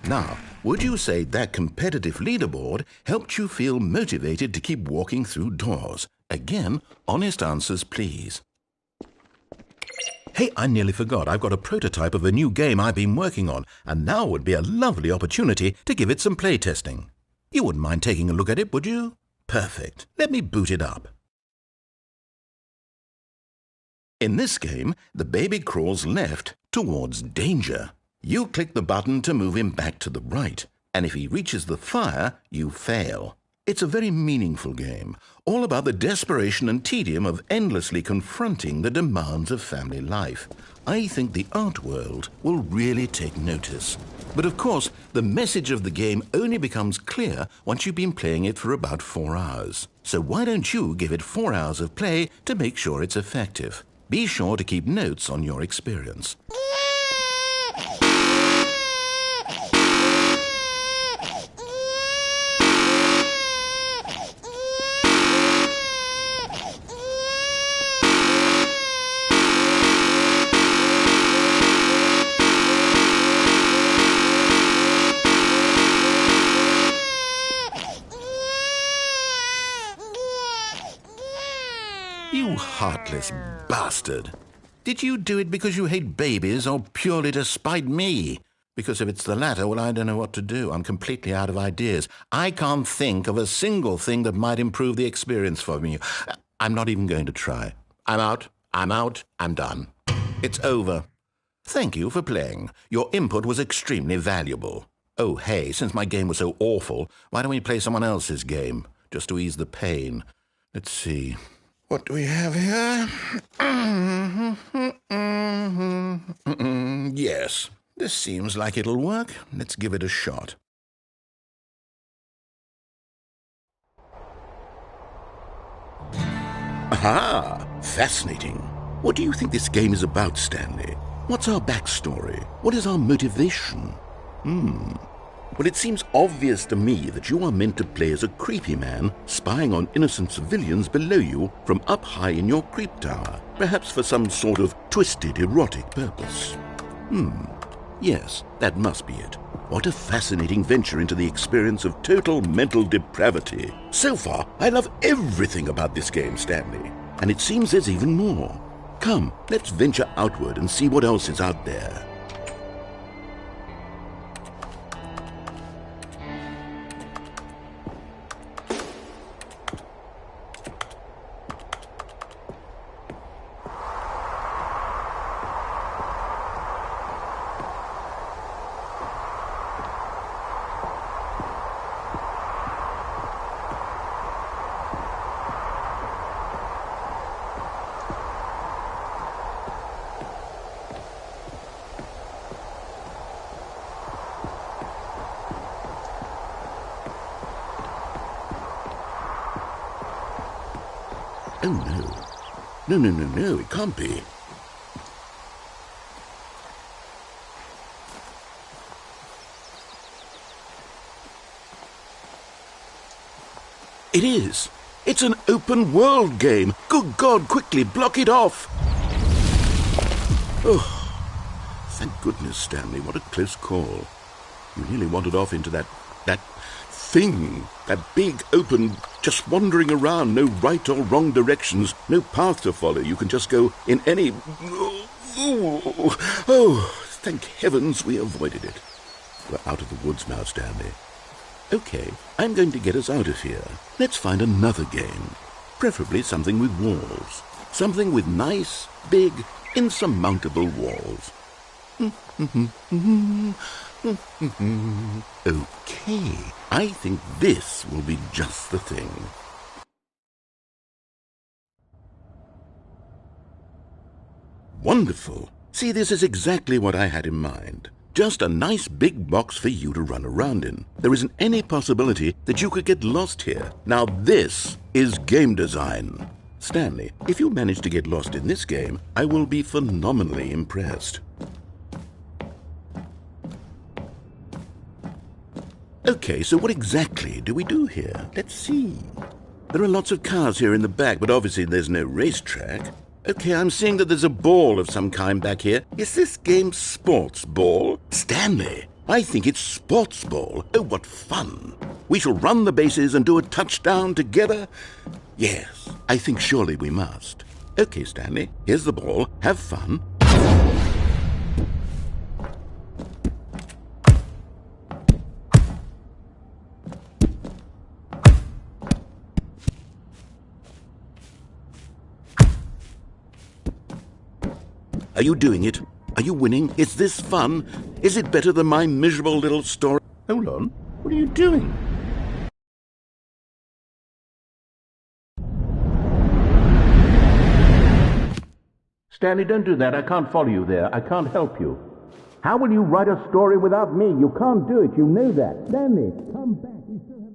Now, would you say that competitive leaderboard helped you feel motivated to keep walking through doors? Again, honest answers, please. Hey, I nearly forgot. I've got a prototype of a new game I've been working on, and now would be a lovely opportunity to give it some playtesting. You wouldn't mind taking a look at it, would you? Perfect. Let me boot it up. In this game, the baby crawls left towards danger. You click the button to move him back to the right, and if he reaches the fire, you fail. It's a very meaningful game, all about the desperation and tedium of endlessly confronting the demands of family life. I think the art world will really take notice. But of course, the message of the game only becomes clear once you've been playing it for about 4 hours. So why don't you give it 4 hours of play to make sure it's effective? Be sure to keep notes on your experience. You heartless bastard. Did you do it because you hate babies or purely to spite me? Because if it's the latter, well, I don't know what to do. I'm completely out of ideas. I can't think of a single thing that might improve the experience for me. I'm not even going to try. I'm out. I'm done. It's over. Thank you for playing. Your input was extremely valuable. Oh, hey, since my game was so awful, why don't we play someone else's game, just to ease the pain? Let's see. What do we have here? Yes, this seems like it'll work. Let's give it a shot. Aha! Fascinating. What do you think this game is about, Stanley? What's our backstory? What is our motivation? Well, it seems obvious to me that you are meant to play as a creepy man spying on innocent civilians below you from up high in your creep tower, perhaps for some sort of twisted erotic purpose. Yes, that must be it. What a fascinating venture into the experience of total mental depravity. So far, I love everything about this game, Stanley. And it seems there's even more. Come, let's venture outward and see what else is out there. Oh, no. No, it can't be. It is. It's an open world game. Good God, quickly, block it off. Oh, thank goodness, Stanley. What a close call. You nearly wandered off into that thing, that big, open, just wandering around, no right or wrong directions, no path to follow. You can just go in any... Oh, thank heavens we avoided it. We're out of the woods now, Stanley. Okay, I'm going to get us out of here. Let's find another game. Preferably something with walls. Something with nice, big, insurmountable walls. Okay, I think this will be just the thing. Wonderful. See, this is exactly what I had in mind. Just a nice big box for you to run around in. There isn't any possibility that you could get lost here. Now this is game design. Stanley, if you manage to get lost in this game, I will be phenomenally impressed. Okay, so what exactly do we do here? Let's see. There are lots of cars here in the back, but obviously there's no racetrack. Okay, I'm seeing that there's a ball of some kind back here. Is this game sports ball? Stanley, I think it's sports ball. Oh, what fun. We shall run the bases and do a touchdown together. Yes, I think surely we must. Okay, Stanley, here's the ball. Have fun. Are you doing it? Are you winning? Is this fun? Is it better than my miserable little story? Hold on. What are you doing? Stanley, don't do that. I can't follow you there. I can't help you. How will you write a story without me? You can't do it. You know that. Stanley, come back. We still have...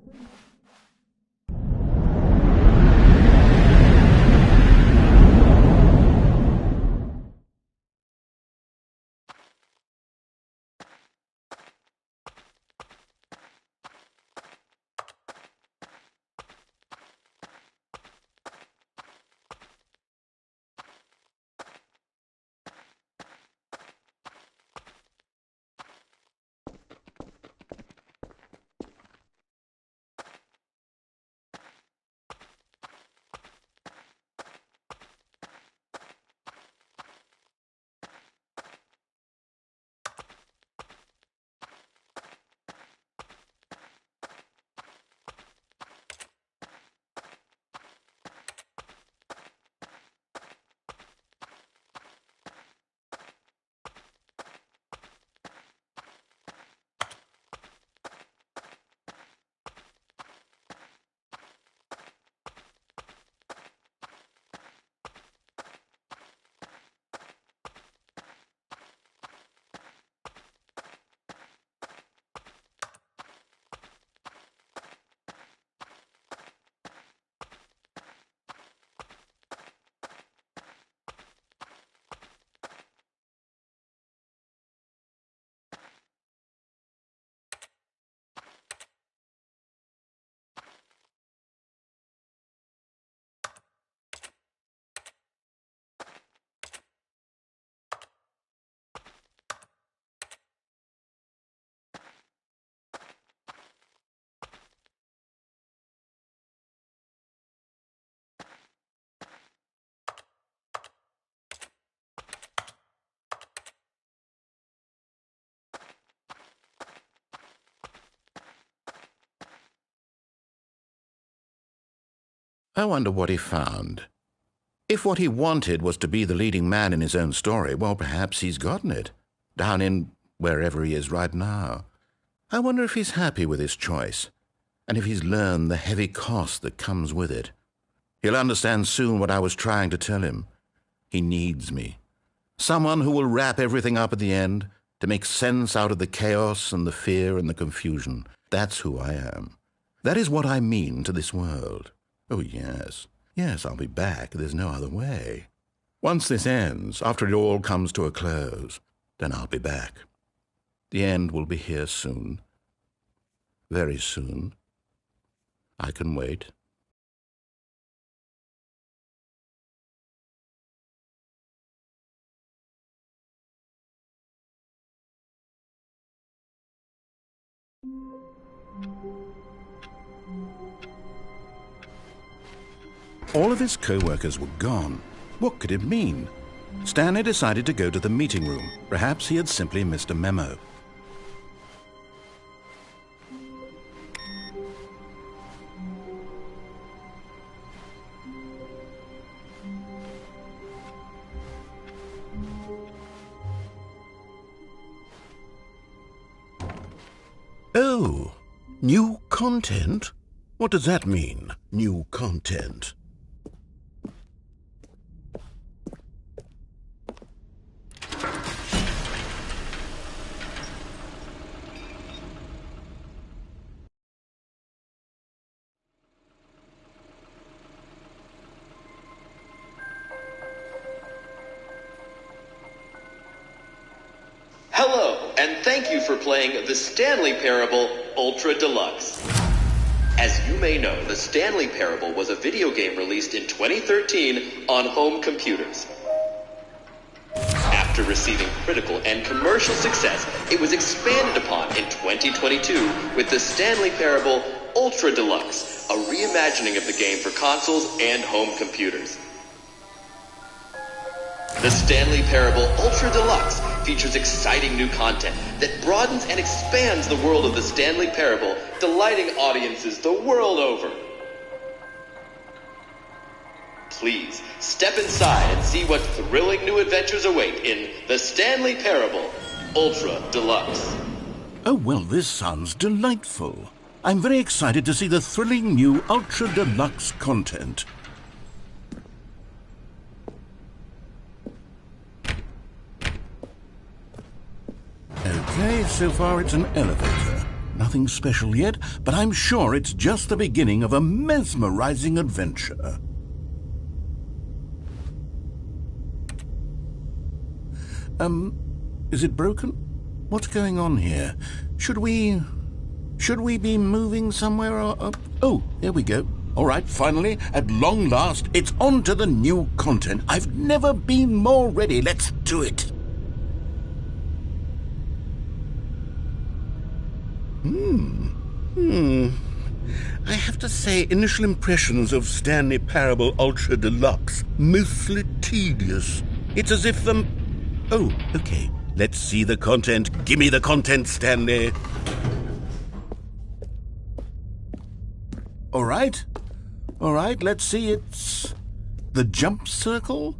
I wonder what he found. If what he wanted was to be the leading man in his own story, well, perhaps he's gotten it, down in wherever he is right now. I wonder if he's happy with his choice, and if he's learned the heavy cost that comes with it. He'll understand soon what I was trying to tell him. He needs me. Someone who will wrap everything up at the end, to make sense out of the chaos and the fear and the confusion. That's who I am. That is what I mean to this world. Oh, yes. Yes, I'll be back. There's no other way. Once this ends, after it all comes to a close, then I'll be back. The end will be here soon. Very soon. I can wait. All of his co-workers were gone. What could it mean? Stanley decided to go to the meeting room. Perhaps he had simply missed a memo. Oh, new content? What does that mean, new content? Hello, and thank you for playing the Stanley Parable Ultra Deluxe. As you may know, the Stanley Parable was a video game released in 2013 on home computers. After receiving critical and commercial success, it was expanded upon in 2022 with the Stanley Parable Ultra Deluxe, a reimagining of the game for consoles and home computers. The Stanley Parable Ultra Deluxe features exciting new content that broadens and expands the world of the Stanley Parable, delighting audiences the world over. Please step inside and see what thrilling new adventures await in the Stanley Parable Ultra Deluxe. Oh, well, this sounds delightful. I'm very excited to see the thrilling new Ultra Deluxe content. Okay, so far it's an elevator. Nothing special yet, but I'm sure it's just the beginning of a mesmerizing adventure. Is it broken? What's going on here? Should we be moving somewhere or... Oh, there we go. All right, finally, at long last, it's on to the new content. I've never been more ready. Let's do it. I have to say, initial impressions of Stanley Parable Ultra Deluxe, mostly tedious. It's as if Oh, okay. Let's see the content. Gimme the content, Stanley. All right, let's see. It's the jump circle.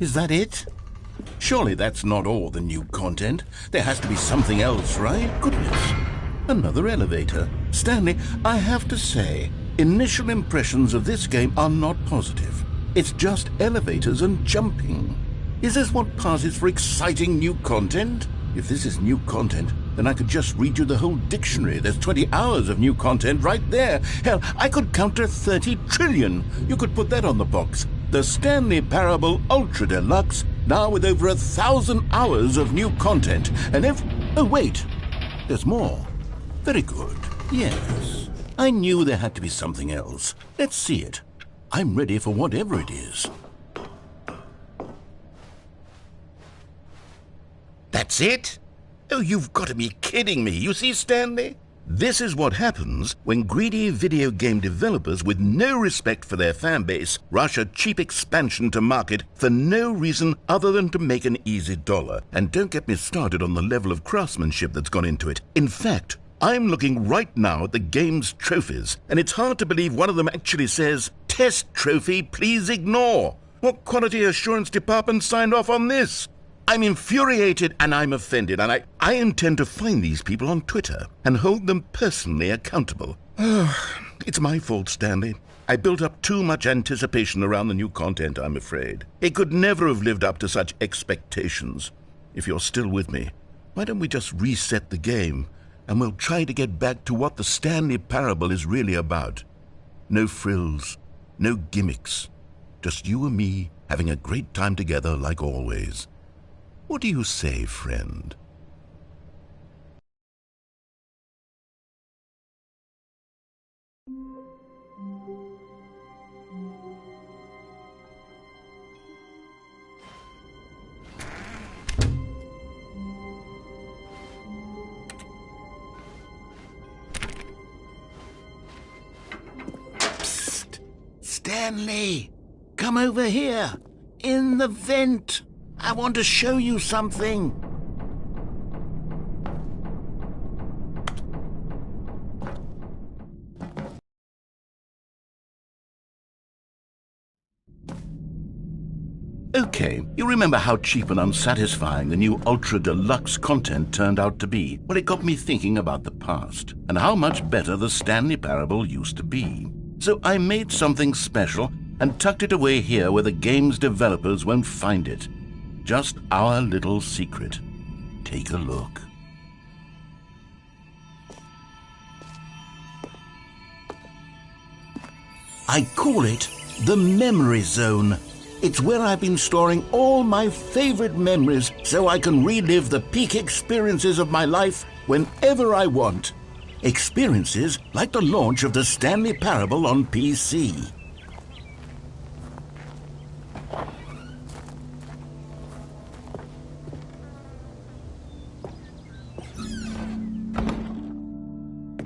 Is that it? Surely that's not all the new content. There has to be something else, right? Goodness. Another elevator. Stanley, I have to say, initial impressions of this game are not positive. It's just elevators and jumping. Is this what passes for exciting new content? If this is new content, then I could just read you the whole dictionary. There's 20 hours of new content right there. Hell, I could count to 30 trillion. You could put that on the box. The Stanley Parable Ultra Deluxe, now with over 1,000 hours of new content. And oh, wait. There's more. Very good. Yes. I knew there had to be something else. Let's see it. I'm ready for whatever it is. That's it? Oh, you've got to be kidding me. You see, Stanley? This is what happens when greedy video game developers with no respect for their fan base rush a cheap expansion to market for no reason other than to make an easy dollar. And don't get me started on the level of craftsmanship that's gone into it. In fact, I'm looking right now at the game's trophies, and it's hard to believe one of them actually says, "Test trophy, please ignore." What quality assurance department signed off on this? I'm infuriated and I'm offended, and I intend to find these people on Twitter and hold them personally accountable. It's my fault, Stanley. I built up too much anticipation around the new content, I'm afraid. It could never have lived up to such expectations. If you're still with me, why don't we just reset the game, and we'll try to get back to what the Stanley Parable is really about. No frills, no gimmicks. Just you and me having a great time together like always. What do you say, friend? Psst! Stanley! Come over here! In the vent! I want to show you something. Okay, you remember how cheap and unsatisfying the new Ultra Deluxe content turned out to be? Well, it got me thinking about the past and how much better the Stanley Parable used to be. So I made something special and tucked it away here where the game's developers won't find it. Just our little secret. Take a look. I call it the Memory Zone. It's where I've been storing all my favorite memories so I can relive the peak experiences of my life whenever I want. Experiences like the launch of the Stanley Parable on PC.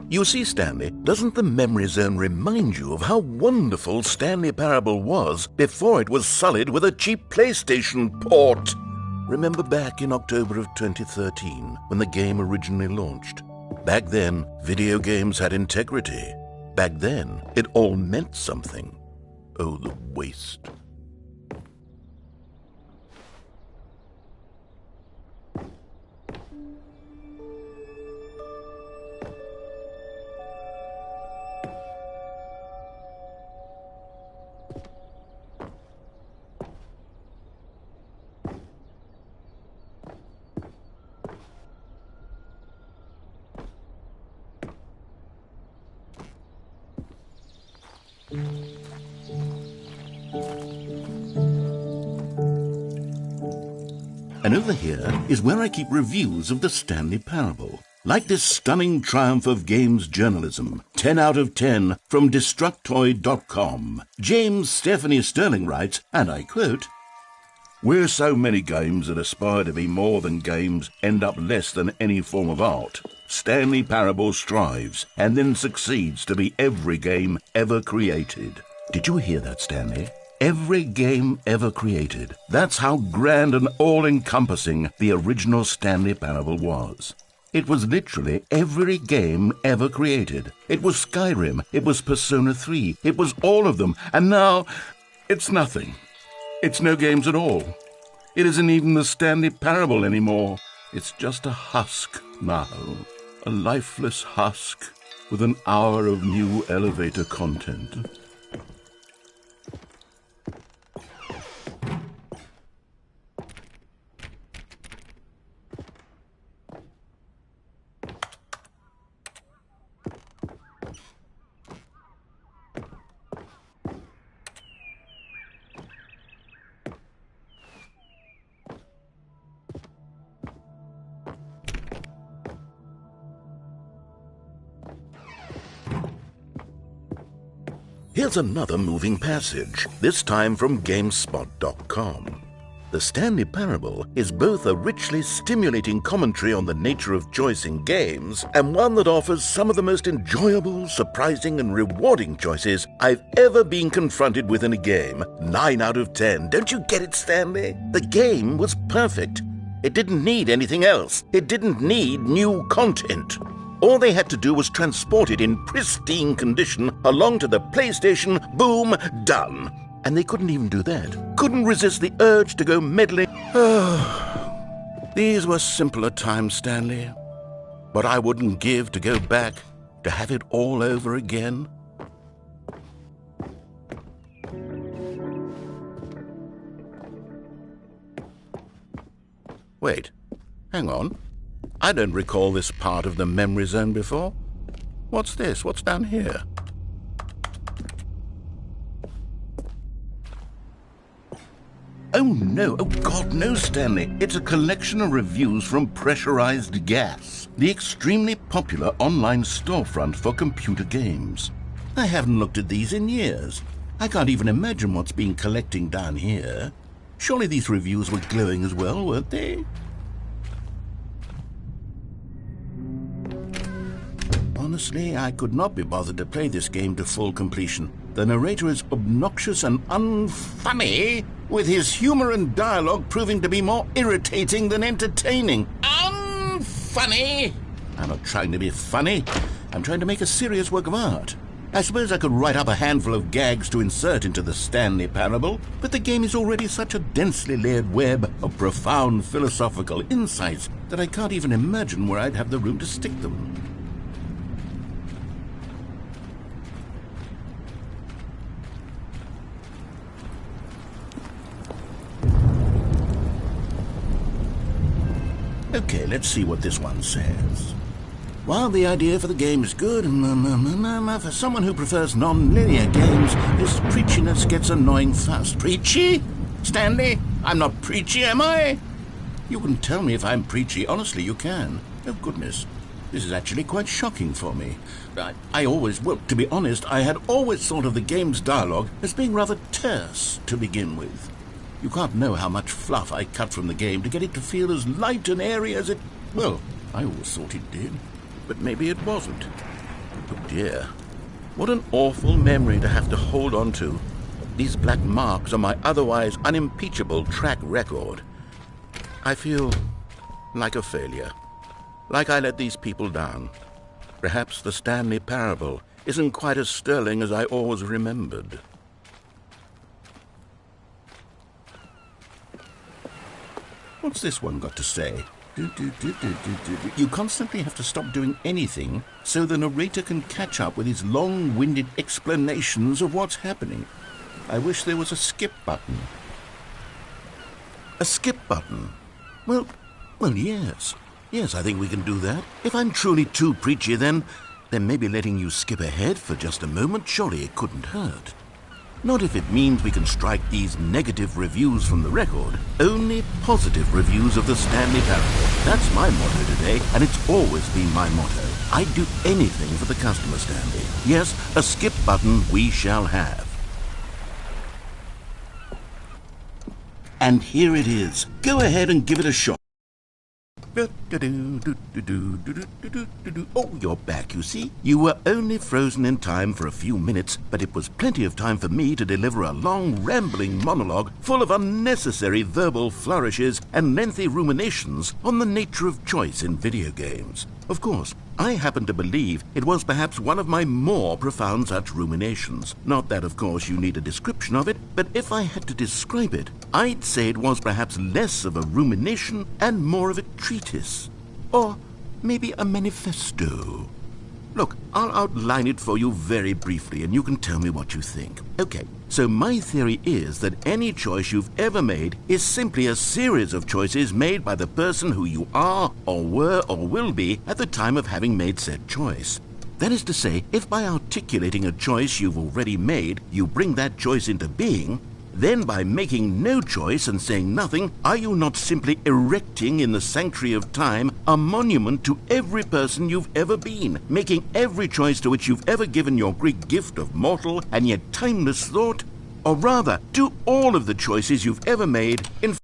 You see, Stanley, doesn't the Memory Zone remind you of how wonderful Stanley Parable was before it was sullied with a cheap PlayStation port? Remember back in October of 2013, when the game originally launched? Back then, video games had integrity. Back then, it all meant something. Oh, the waste. And over here is where I keep reviews of the Stanley Parable. Like this stunning triumph of games journalism, 10 out of 10 from Destructoid.com. James Stephanie Sterling writes, and I quote, "Where so many games that aspire to be more than games end up less than any form of art, Stanley Parable strives and then succeeds to be every game ever created." Did you hear that, Stanley? Every game ever created. That's how grand and all-encompassing the original Stanley Parable was. It was literally every game ever created. It was Skyrim, it was Persona 3, it was all of them, and now it's nothing. It's no games at all. It isn't even the Stanley Parable anymore. It's just a husk now, a lifeless husk with an hour of new elevator content. Here's another moving passage, this time from GameSpot.com. The Stanley Parable is both a richly stimulating commentary on the nature of choice in games and one that offers some of the most enjoyable, surprising, and rewarding choices I've ever been confronted with in a game. 9 out of 10. Don't you get it, Stanley? The game was perfect. It didn't need anything else. It didn't need new content. All they had to do was transport it in pristine condition along to the PlayStation. Boom, done. And they couldn't even do that. Couldn't resist the urge to go meddling. These were simpler times, Stanley. But I wouldn't give to go back, to have it all over again. Wait, hang on. I don't recall this part of the memory zone before. What's this? What's down here? Oh no, oh God, no, Stanley. It's a collection of reviews from Pressurized Gas, the extremely popular online storefront for computer games. I haven't looked at these in years. I can't even imagine what's been collecting down here. Surely these reviews were glowing as well, weren't they? Honestly, I could not be bothered to play this game to full completion. The narrator is obnoxious and unfunny, with his humor and dialogue proving to be more irritating than entertaining. Unfunny! I'm not trying to be funny. I'm trying to make a serious work of art. I suppose I could write up a handful of gags to insert into the Stanley Parable, but the game is already such a densely layered web of profound philosophical insights that I can't even imagine where I'd have the room to stick them. Okay, let's see what this one says. While the idea for the game is good, for someone who prefers non-linear games, this preachiness gets annoying fast. Preachy? Stanley? I'm not preachy, am I? You can tell me if I'm preachy. Honestly, you can. Oh, goodness. This is actually quite shocking for me. Well, to be honest, I had always thought of the game's dialogue as being rather terse to begin with. You can't know how much fluff I cut from the game to get it to feel as light and airy as it... Well, I always thought it did. But maybe it wasn't. Oh dear. What an awful memory to have to hold on to. These black marks on my otherwise unimpeachable track record. I feel like a failure. Like I let these people down. Perhaps the Stanley Parable isn't quite as sterling as I always remembered. What's this one got to say? You constantly have to stop doing anything so the narrator can catch up with his long-winded explanations of what's happening. I wish there was a skip button. A skip button? Well, yes. Yes, I think we can do that. If I'm truly too preachy, then maybe letting you skip ahead for just a moment, surely it couldn't hurt. Not if it means we can strike these negative reviews from the record. Only positive reviews of the Stanley Parable. That's my motto today, and it's always been my motto. I'd do anything for the customer, Stanley. Yes, a skip button we shall have. And here it is. Go ahead and give it a shot. Oh, you're back, you see. You were only frozen in time for a few minutes, but it was plenty of time for me to deliver a long, rambling monologue full of unnecessary verbal flourishes and lengthy ruminations on the nature of choice in video games. Of course, I happen to believe it was perhaps one of my more profound such ruminations. Not that, of course, you need a description of it, but if I had to describe it, I'd say it was perhaps less of a rumination and more of a treatise. Or maybe a manifesto. Look, I'll outline it for you very briefly, and you can tell me what you think. Okay, so my theory is that any choice you've ever made is simply a series of choices made by the person who you are, or were, or will be at the time of having made said choice. That is to say, if by articulating a choice you've already made, you bring that choice into being, Then by making no choice and saying nothing, are you not simply erecting in the sanctuary of time a monument to every person you've ever been, making every choice to which you've ever given your Greek gift of mortal and yet timeless thought? Or rather, do all of the choices you've ever made in...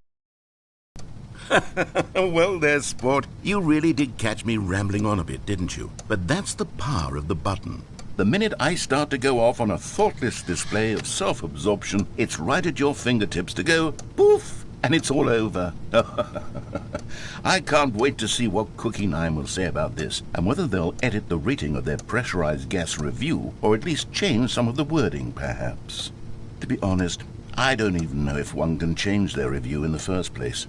Well, there's sport. You really did catch me rambling on a bit, didn't you? But that's the power of the button. The minute I start to go off on a thoughtless display of self-absorption, it's right at your fingertips to go poof, and it's all over. I can't wait to see what Cookie 9 will say about this, and whether they'll edit the rating of their pressurized gas review, or at least change some of the wording, perhaps. To be honest, I don't even know if one can change their review in the first place.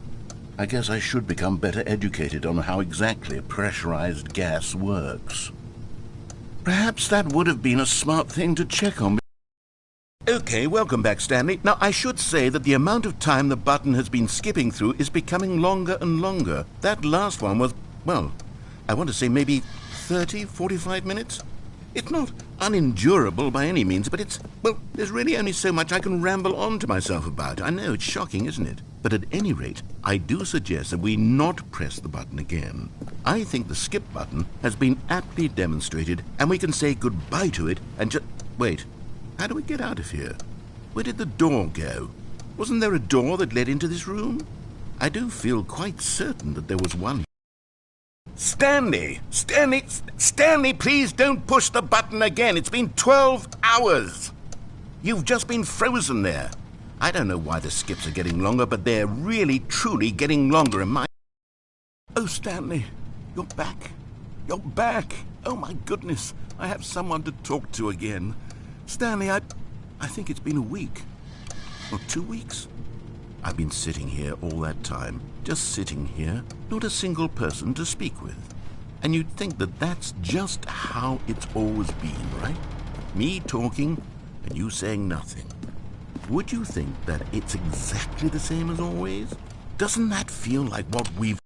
I guess I should become better educated on how exactly pressurized gas works. Perhaps that would have been a smart thing to check on. Okay, welcome back, Stanley. Now, I should say that the amount of time the button has been skipping through is becoming longer and longer. That last one was, well, I want to say maybe 30, 45 minutes? It's not unendurable by any means, but it's, well, there's really only so much I can ramble on to myself about. I know, it's shocking, isn't it? But at any rate, I do suggest that we not press the button again. I think the skip button has been aptly demonstrated, and we can say goodbye to it and just... Wait, how do we get out of here? Where did the door go? Wasn't there a door that led into this room? I do feel quite certain that there was one. Stanley! Stanley, please don't push the button again. It's been 12 hours. You've just been frozen there. I don't know why the skips are getting longer, but they're really, truly getting longer in my... Oh, Stanley, you're back. You're back. Oh, my goodness. I have someone to talk to again. Stanley, I think it's been a week. Or 2 weeks. I've been sitting here all that time. Just sitting here. Not a single person to speak with. And you'd think that that's just how it's always been, right? Me talking and you saying nothing. Would you think that it's exactly the same as always? Doesn't that feel like what we've...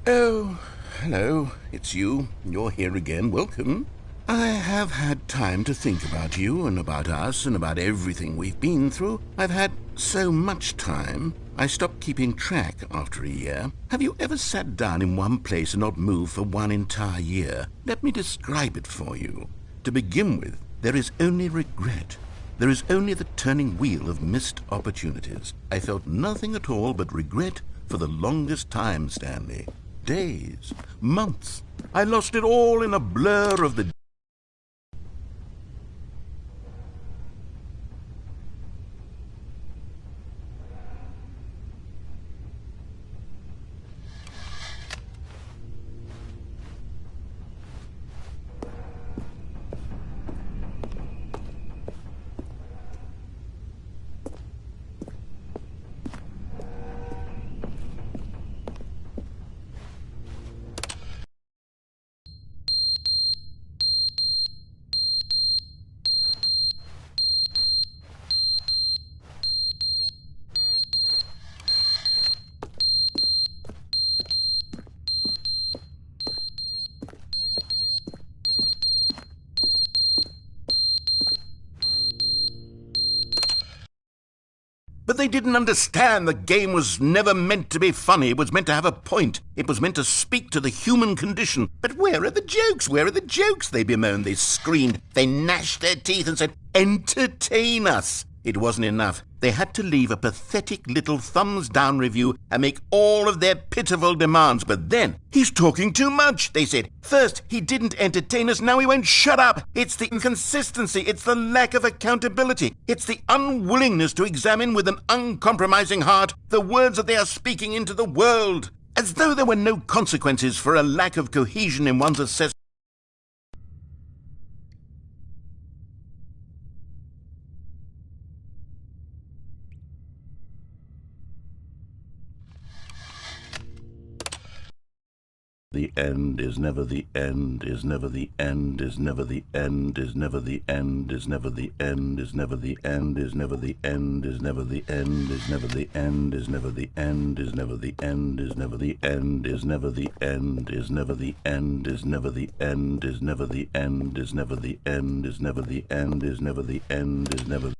Oh, hello, it's you. You're here again. Welcome. I have had time to think about you and about us and about everything we've been through. I've had so much time. I stopped keeping track after a year. Have you ever sat down in one place and not moved for one entire year? Let me describe it for you. To begin with, there is only regret. There is only the turning wheel of missed opportunities. I felt nothing at all but regret for the longest time, Stanley. Days, months. I lost it all in a blur of the... But they didn't understand the game was never meant to be funny. It was meant to have a point. It was meant to speak to the human condition. But where are the jokes? Where are the jokes? They bemoaned, they screamed, they gnashed their teeth and said, entertain us. It wasn't enough. They had to leave a pathetic little thumbs-down review and make all of their pitiful demands. But then, he's talking too much, they said. First, he didn't entertain us, now he won't shut up. It's the inconsistency, it's the lack of accountability. It's the unwillingness to examine with an uncompromising heart the words that they are speaking into the world. As though there were no consequences for a lack of cohesion in one's assessment. The end is never the end, is never the end, is never the end, is never the end, is never the end, is never the end, is never the end, is never the end, is never the end, is never the end, is never the end, is never the end, is never the end, is never the end, is never the end, is never the end, is never the end, is never the end, is never the end, is never.